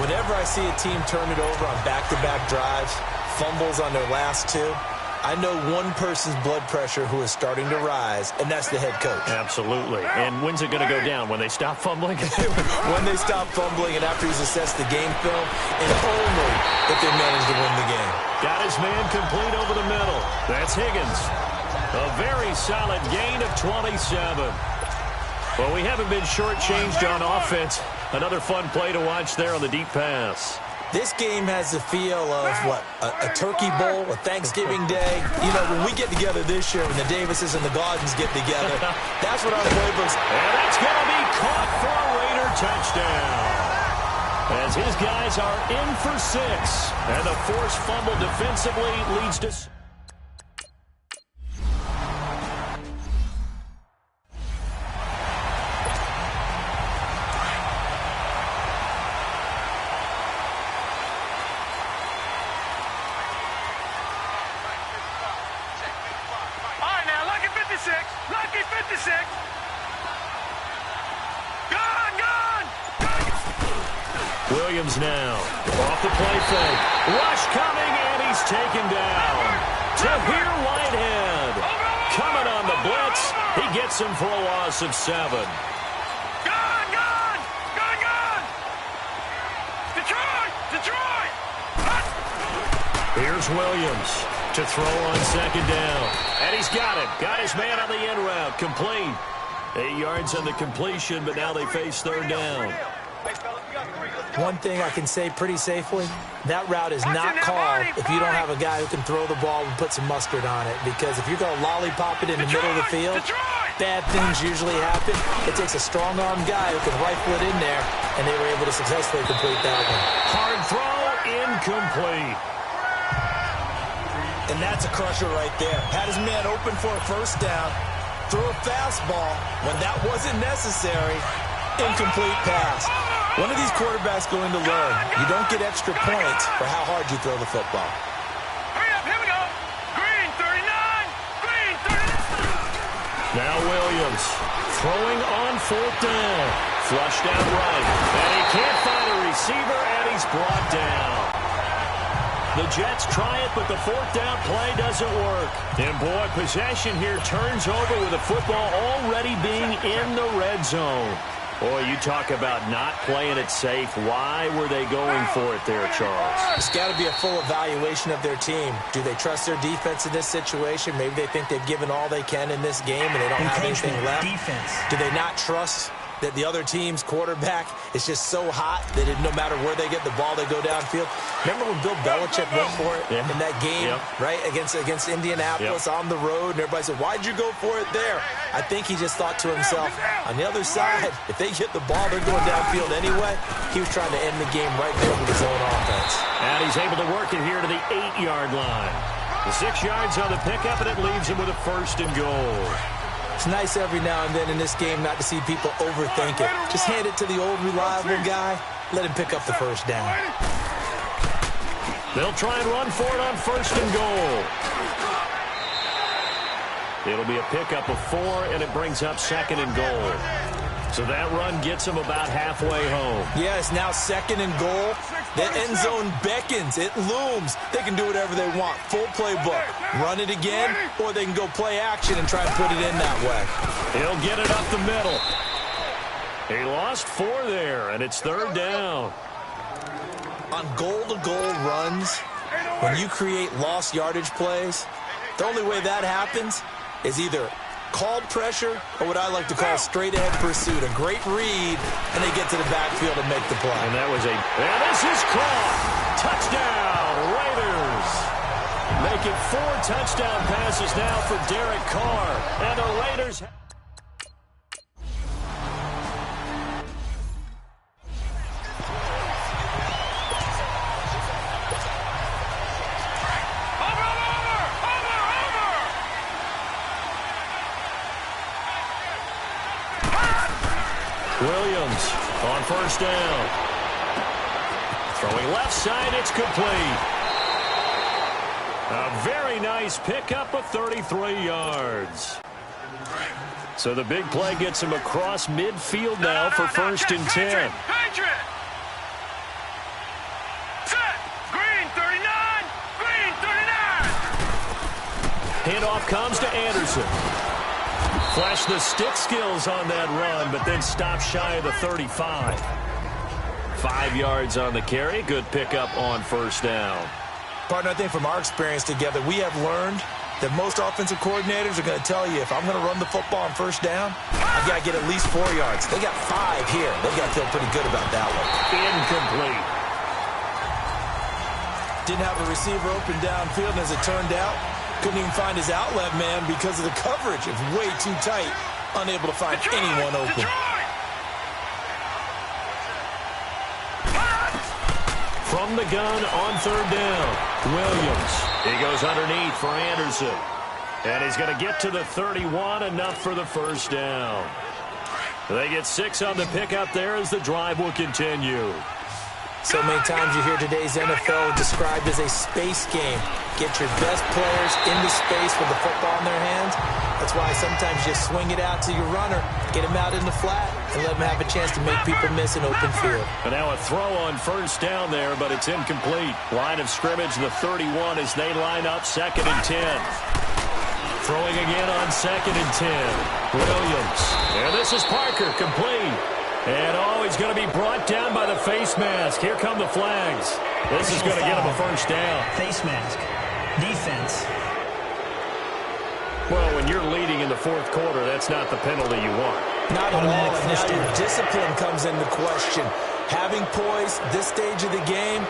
Whenever I see a team turn it over on back-to-back drives, fumbles on their last 2, I know one person's blood pressure who is starting to rise, and that's the head coach. Absolutely. And when's it going to go down? When they stop fumbling? When they stop fumbling and after he's assessed the game film, and only if they manage to win the game. Got his man complete over the middle. That's Higgins. A very solid gain of 27. Well, we haven't been shortchanged on offense. Another fun play to watch there on the deep pass. This game has the feel of, what, a turkey bowl, a Thanksgiving day. You know, when we get together this year, when the Davises and the Gardens get together, that's what our playbooks. And that's going to be caught for a Raider touchdown. As his guys are in for 6. And the forced fumble defensively leads to... Lucky 56. Gone. Williams now. Off the play fake. Rush coming, and he's taken down. Tahir Whitehead. Coming on the blitz. He gets him for a loss of 7. Gone. Detroit. Here's Williams to throw on 2nd down. And he's got it. Got his man on the in route. Complete. 8 yards on the completion, but now they face 3rd down. One thing I can say pretty safely, that route is not called if you don't have a guy who can throw the ball and put some mustard on it. Because if you're going to lollipop it in the middle of the field, bad things usually happen. It takes a strong-armed guy who can rifle it in there, and they were able to successfully complete that one. Hard throw, incomplete. And that's a crusher right there. Had his man open for a 1st down, threw a fastball when that wasn't necessary, incomplete pass. One of these quarterbacks going to learn, you don't get extra points for how hard you throw the football. Hurry up, here we go. Green 39. Now Williams throwing on 4th down. Flushed out right. And he can't find a receiver, and he's brought down. The Jets try it, but the 4th down play doesn't work. And, boy, possession here turns over with the football already being in the red zone. Boy, you talk about not playing it safe. Why were they going for it there, Charles? It's got to be a full evaluation of their team. Do they trust their defense in this situation? Maybe they think they've given all they can in this game and they don't have anything left. Defense. Do they not trust that the other team's quarterback is just so hot that no matter where they get the ball, they go downfield? Remember when Bill Belichick went for it in that game, right, against Indianapolis on the road, and everybody said, why'd you go for it there? I think he just thought to himself, on the other side, if they get the ball, they're going downfield anyway. He was trying to end the game right there with his own offense. And he's able to work it here to the 8-yard line. The 6 yards on the pickup, and it leaves him with a 1st and goal. It's nice every now and then in this game not to see people overthink it. Just hand it to the old reliable guy. Let him pick up the 1st down. They'll try and run for it on 1st and goal. It'll be a pickup of 4, and it brings up 2nd and goal. So that run gets them about halfway home. Yeah, it's now 2nd and goal. The end zone beckons. It looms. They can do whatever they want. Full playbook. Run it again, or they can go play action and try and put it in that way. He'll get it up the middle. He lost 4 there, and it's 3rd down. On goal-to-goal runs, when you create lost yardage plays, the only way that happens is either called pressure or what I like to call straight-ahead pursuit. A great read, and they get to the backfield and make the play. And that was and this is caught. Touchdown, Raiders. Make it 4 touchdown passes now for Derek Carr. And the Raiders... Over! Williams on first down. Throwing left side, it's complete. A very nice pickup of 33 yards. So the big play gets him across midfield now for first and 10. Patriot! Set! Green 39! Green 39! Handoff comes to Anderson. Flash the stick skills on that run, but then stop shy of the 35. 5 yards on the carry. Good pickup on first down. Partner, I think from our experience together, we have learned that most offensive coordinators are going to tell you, if I'm going to run the football on first down, I've got to get at least 4 yards. They got 5 here. They've got to feel pretty good about that one. Incomplete. Didn't have a receiver open downfield, and as it turned out, couldn't even find his outlet man because of the coverage. It's way too tight, unable to find anyone open. From the gun on third down, Williams. He goes underneath for Anderson. And he's going to get to the 31, enough for the first down. They get 6 on the pickup there as the drive will continue. So many times you hear today's NFL described as a space game. Get your best players into space with the football in their hands. That's why sometimes you just swing it out to your runner, get him out in the flat, and let him have a chance to make people miss an open field. And now a throw on first down there, but it's incomplete. Line of scrimmage, the 31, as they line up second and 10. Throwing again on second and 10. Williams. And this is Parker, complete. And he's going to be brought down by the face mask. Here come the flags. This is going to get him a first down. Face mask. Defense. Well, when you're leading in the fourth quarter, that's not the penalty you want. Not at all. And now your discipline comes into question. Having poise this stage of the game,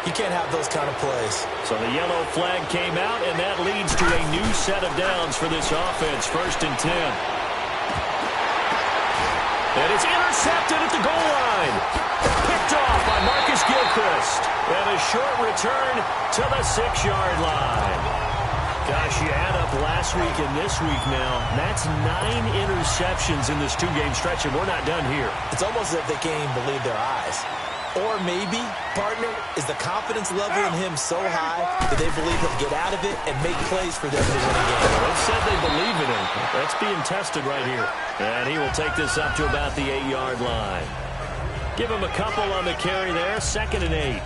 you can't have those kind of plays. So the yellow flag came out, and that leads to a new set of downs for this offense. First and 10. And it's intercepted at the goal line. Picked off by Marcus Gilchrist. And a short return to the 6-yard line. Gosh, you add up last week and this week now. That's 9 interceptions in this 2-game stretch, and we're not done here. It's almost as if they can't even believe their eyes. Or maybe, partner, is the confidence level in him so high that they believe he'll get out of it and make plays for them to win a game. They said they believe in him. That's being tested right here. And he will take this up to about the 8-yard line. Give him a couple on the carry there. Second and 8.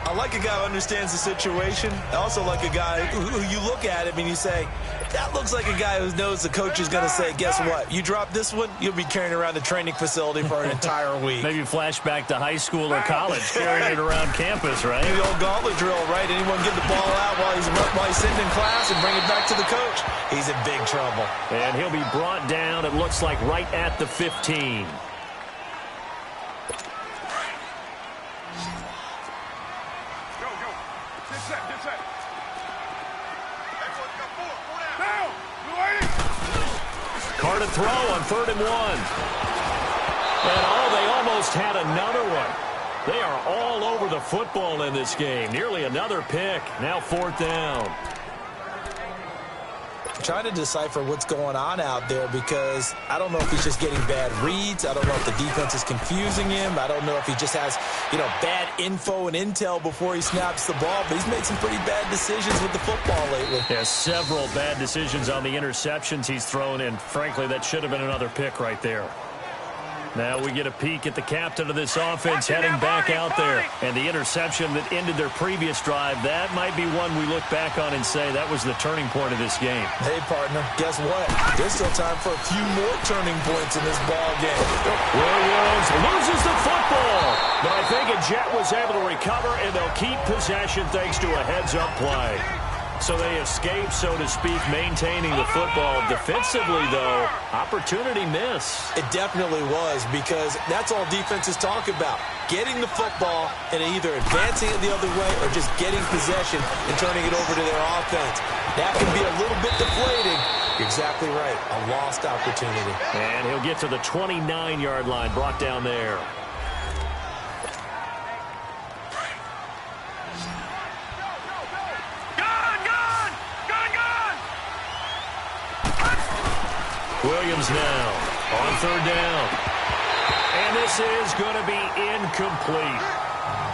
I like a guy who understands the situation. I also like a guy who you look at him and you say, that looks like a guy who knows the coach is going to say, guess what? You drop this one, you'll be carrying around the training facility for an entire week. Maybe flashback to high school or college, carrying it around campus, right? The old gauntlet drill, right? Anyone get the ball out while he's sitting in class and bring it back to the coach? He's in big trouble. And he'll be brought down, it looks like, right at the 15. Carr to throw on 3rd and 1. And they almost had another one. They are all over the football in this game. Nearly another pick. Now 4th down. I'm trying to decipher what's going on out there because I don't know if he's just getting bad reads. I don't know if the defense is confusing him. I don't know if he just has, bad info and intel before he snaps the ball. But he's made some pretty bad decisions with the football lately. Yeah, several bad decisions on the interceptions he's thrown in. Frankly, that should have been another pick right there. Now we get a peek at the captain of this offense heading back out there. And the interception that ended their previous drive, that might be one we look back on and say that was the turning point of this game. Hey, partner, guess what? There's still time for a few more turning points in this ball game. Williams loses the football. But I think a Jet was able to recover, and they'll keep possession thanks to a heads-up play. So they escape, so to speak, maintaining the football. Defensively, though, opportunity miss. It definitely was, because that's all defenses talk about. Getting the football and either advancing it the other way or just getting possession and turning it over to their offense. That can be a little bit deflating. You're exactly right. A lost opportunity. And he'll get to the 29-yard line, brought down there. Williams now on 3rd down. And this is going to be incomplete.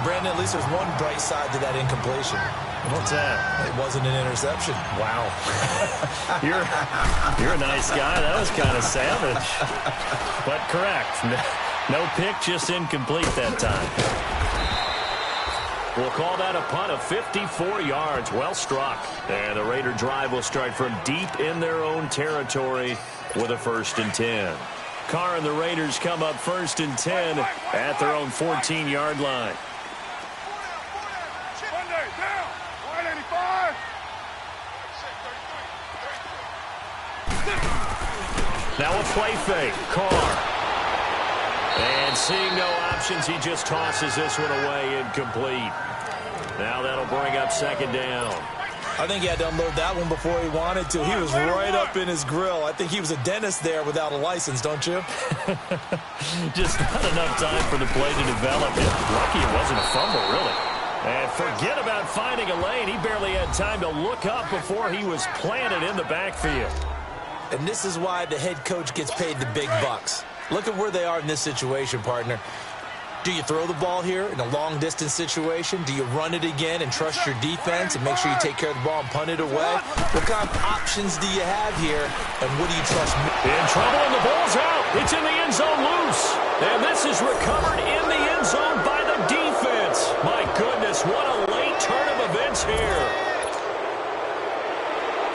Brandon, at least there's one bright side to that incompletion. What's that? It wasn't an interception. Wow. You're a nice guy. That was kind of savage. But correct. No pick, just incomplete that time. We'll call that a punt of 54 yards. Well struck. And the Raider drive will start from deep in their own territory with a 1st and 10. Carr and the Raiders come up 1st and 10 at their own 14-yard line. Now a play fake. Carr. And seeing no options, he just tosses this one away, incomplete. Now that'll bring up 2nd down. I think he had to unload that one before he wanted to. He was right up in his grill. I think he was a dentist there without a license, don't you? Just not enough time for the play to develop. Lucky it wasn't a fumble, really. And forget about finding a lane. He barely had time to look up before he was planted in the backfield. And this is why the head coach gets paid the big bucks. Look at where they are in this situation, partner. Do you throw the ball here in a long-distance situation? Do you run it again and trust your defense and make sure you take care of the ball and punt it away? What kind of options do you have here, and what do you trust? In trouble, and the ball's out. It's in the end zone loose. And this is recovered in the end zone by the defense. My goodness, what a late turn of events here.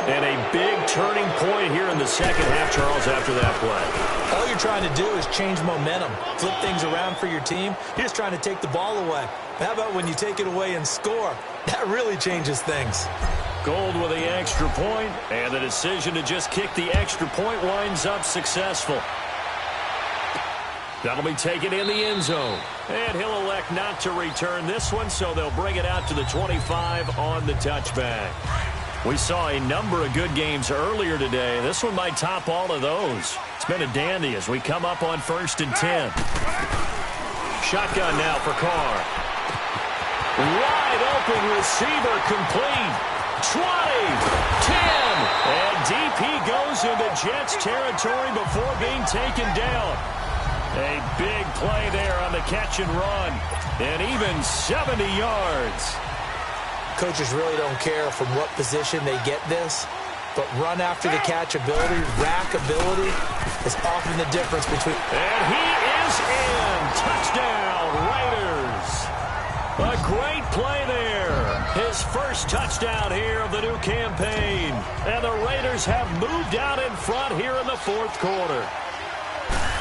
And a big turning point here in the second half, Charles, after that play. All you're trying to do is change momentum, flip things around for your team. You're just trying to take the ball away. How about when you take it away and score? That really changes things. Gold with the extra point, and the decision to just kick the extra point winds up successful. That'll be taken in the end zone. And he'll elect not to return this one, so they'll bring it out to the 25 on the touchback. We saw a number of good games earlier today. This one might top all of those. It's been a dandy as we come up on 1st and 10. Shotgun now for Carr. Wide open receiver complete. 20, 10, and deep he goes into Jets territory before being taken down. A big play there on the catch and run, and even 70 yards. Coaches really don't care from what position they get this, but run after the catch ability, rack ability is often the difference between. And he is in. Touchdown, Raiders. A great play there. His first touchdown here of the new campaign. And the Raiders have moved out in front here in the 4th quarter.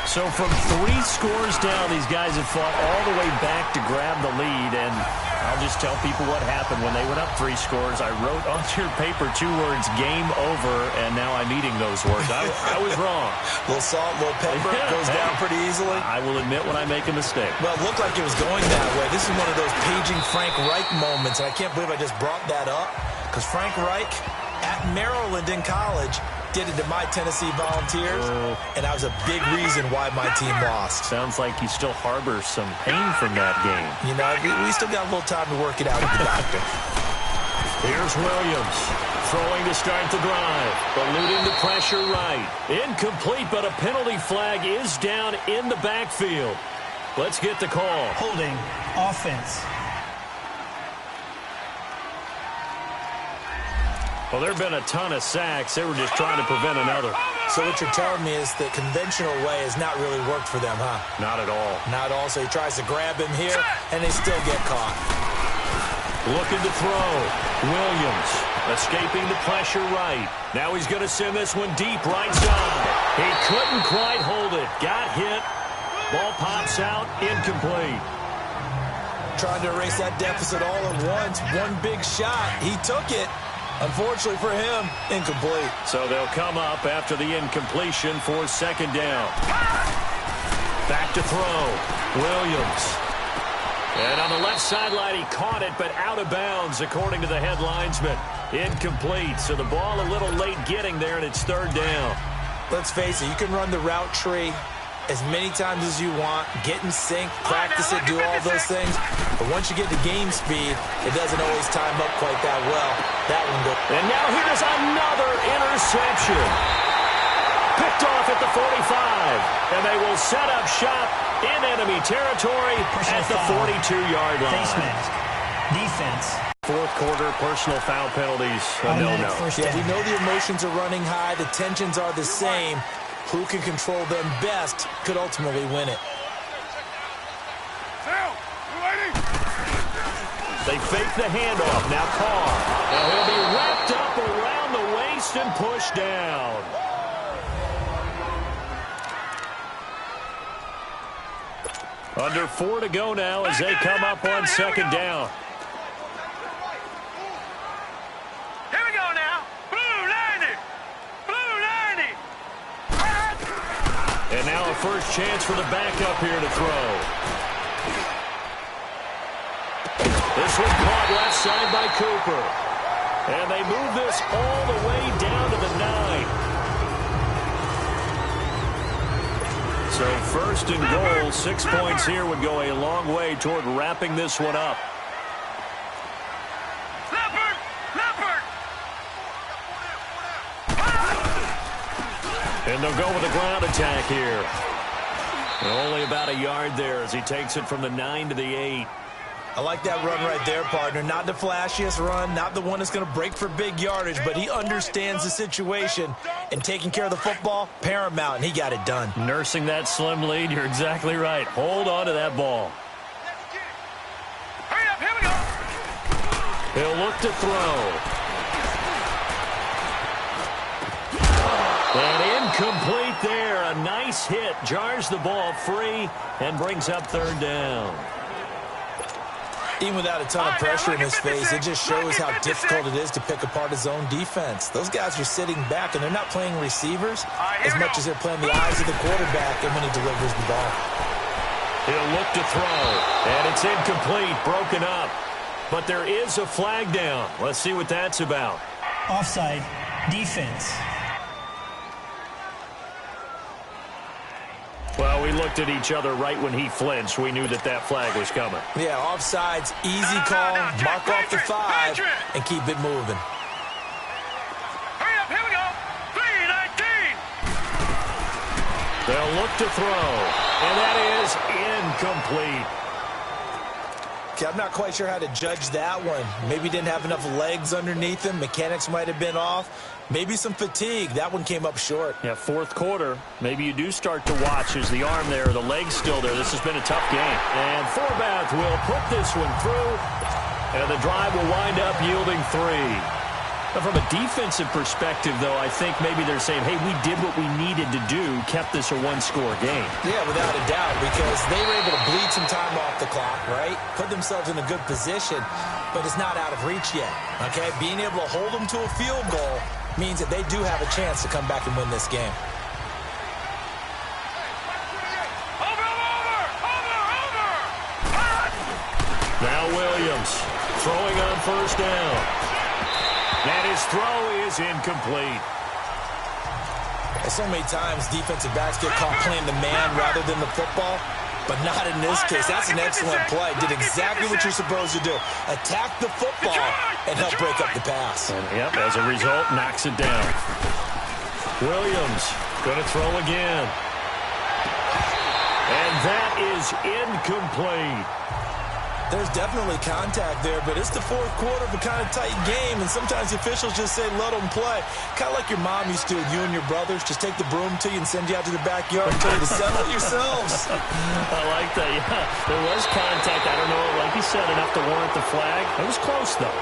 So from 3 scores down, these guys have fought all the way back to grab the lead. And I'll just tell people what happened when they went up 3 scores. I wrote on your paper 2 words, game over, and now I'm eating those words. I was wrong. A little salt, a little pepper, goes down pretty easily. I will admit when I make a mistake. Well, it looked like it was going that way. This is one of those paging Frank Reich moments, and I can't believe I just brought that up, because Frank Reich at Maryland in college did it to my Tennessee Volunteers, and that was a big reason why my team lost. Sounds like you still harbor some pain from that game. You know, we still got a little time to work it out with the doctor. Here's Williams throwing to start the drive, eluding the pressure right. Incomplete, but a penalty flag is down in the backfield. Let's get the call. Holding, offense. Well, there have been a ton of sacks. They were just trying to prevent another. So what you're telling me is the conventional way has not really worked for them, huh? Not at all. Not at all. So he tries to grab him here, and they still get caught. Looking to throw. Williams escaping the pressure right. Now he's going to send this one deep right side. He couldn't quite hold it. Got hit. Ball pops out. Incomplete. Trying to erase that deficit all at once. One big shot. He took it. Unfortunately for him, incomplete. So they'll come up after the incompletion for 2nd down. Back to throw. Williams. And on the left sideline, he caught it, but out of bounds, according to the head linesman. Incomplete. So the ball a little late getting there, and it's 3rd down. Let's face it, you can run the route tree as many times as you want, get in sync, practice it, do all those things. But once you get to game speed, it doesn't always time up quite that well. That one goes. And now here's another interception. Picked off off at the 45. And they will set up shop in enemy territory at the 42-yard line. Face mask. Defense. Fourth quarter personal foul penalties. No. Yeah, we know the emotions are running high. The tensions are the same. Who can control them best could ultimately win it. They fake the handoff. Now Carr. Now he'll be wrapped up around the waist and pushed down. Under 4 to go now as they come up on second down. Here we go now. Blue 90. Blue 90. And now a first chance for the backup here to throw. This one caught left side by Cooper. And they move this all the way down to the 9. So first and goal, 6 points here would go a long way toward wrapping this one up. Leopard. Leopard. And they'll go with a ground attack here. And only about a yard there as he takes it from the 9 to the 8. I like that run right there, partner. Not the flashiest run, not the one that's going to break for big yardage, but he understands the situation, and taking care of the football, paramount, and he got it done. Nursing that slim lead, you're exactly right. Hold on to that ball. Hurry up, here we go. He'll look to throw. And incomplete there. A nice hit. Jars the ball free and brings up third down. Even without a ton of pressure in his face, it just shows how difficult it is to pick apart his own defense. Those guys are sitting back, and they're not playing receivers as much as they're playing the eyes of the quarterback and when he delivers the ball. He'll look to throw, and it's incomplete, broken up. But there is a flag down. Let's see what that's about. Offside. Defense. Well, we looked at each other right when he flinched. We knew that that flag was coming. Yeah, offsides, easy call, mark off the 5, and keep it moving. Hurry up, here we go. 319. They'll look to throw, and that is incomplete. Okay, I'm not quite sure how to judge that one. Maybe didn't have enough legs underneath him. Mechanics might have been off. Maybe some fatigue. That one came up short. Yeah, fourth quarter. Maybe you do start to watch as the arm there, the leg's still there. This has been a tough game. And Forbath will put this one through, and the drive will wind up yielding 3. Now, from a defensive perspective, though, I think maybe they're saying, hey, we did what we needed to do, kept this a one-score game. Yeah, without a doubt, because they were able to bleed some time off the clock, right? Put themselves in a good position, but it's not out of reach yet, okay? Being able to hold them to a field goal means that they do have a chance to come back and win this game. Now Williams throwing on first down. And his throw is incomplete. So many times defensive backs get caught playing the man rather than the football, but not in this case. That's an excellent play. Did exactly what you're supposed to do. Attack the football and help break up the pass. And, yep, as a result, knocks it down. Williams going to throw again. And that is incomplete. There's definitely contact there, but it's the fourth quarter of a kind of tight game, and sometimes the officials just say, let them play. Kind of like your mom used to with you and your brothers. Just take the broom to you and send you out to the backyard and tell you to settle it yourselves. I like that, yeah. There was contact. I don't know, like you said, enough to warrant the flag. It was close, though.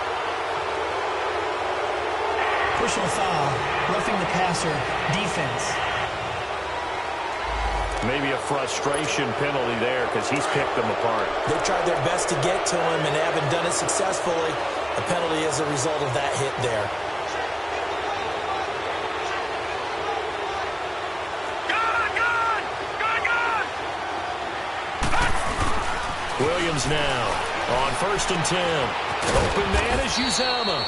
Personal foul. Roughing the passer. Defense. Maybe a frustration penalty there because he's picked them apart. They tried their best to get to him and haven't done it successfully. A penalty as a result of that hit there. Williams now on 1st and 10. Open man is Uzama.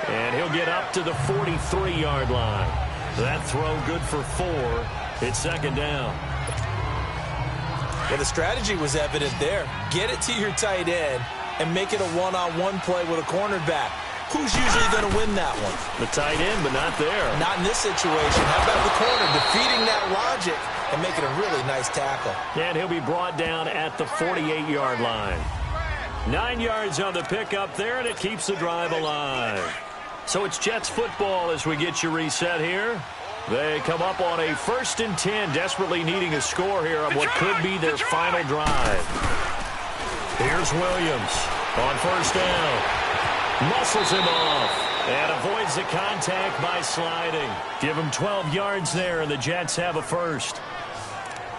And he'll get up to the 43-yard line. That throw good for 4. It's second down. Well, the strategy was evident there. Get it to your tight end and make it a one-on-one play with a cornerback. who's usually going to win that one? The tight end, but not there. Not in this situation. How about the corner defeating that logic and making a really nice tackle? And he'll be brought down at the 48-yard line. 9 yards on the pickup there, and it keeps the drive alive. So it's Jets football as we get you reset here. They come up on a 1st and 10, desperately needing a score here on what could be their final drive. Here's Williams on 1st down. Muscles him off and avoids the contact by sliding. Give him 12 yards there, and the Jets have a first.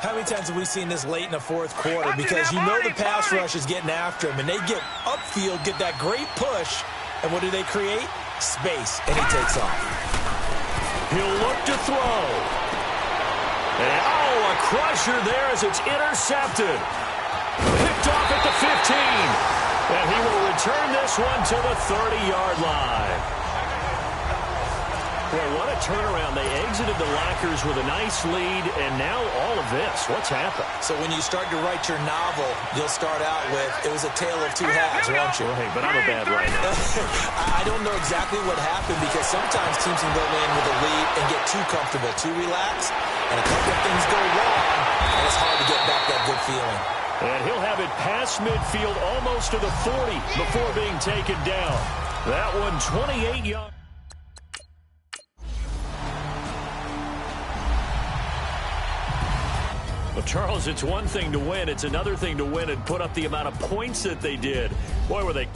How many times have we seen this late in the 4th quarter? Because you know the pass rush is getting after him, and they get upfield, get that great push, and what do they create? Space, and he takes off. He'll look to throw. And, a crusher there as it's intercepted. Picked off at the 15. And he will return this one to the 30-yard line. Boy, what a turnaround. They exited the lockers with a nice lead, and now all of this. What's happened? So when you start to write your novel, you'll start out with, it was a tale of two halves, won't you? Well, hey, but I'm a bad writer. I don't know exactly what happened, because sometimes teams can go in with a lead and get too comfortable, too relaxed, and a couple of things go wrong, and it's hard to get back that good feeling. And he'll have it past midfield almost to the 40 before being taken down. That one 28 yards. Well, Charles, it's one thing to win. It's another thing to win and put up the amount of points that they did. Boy, were they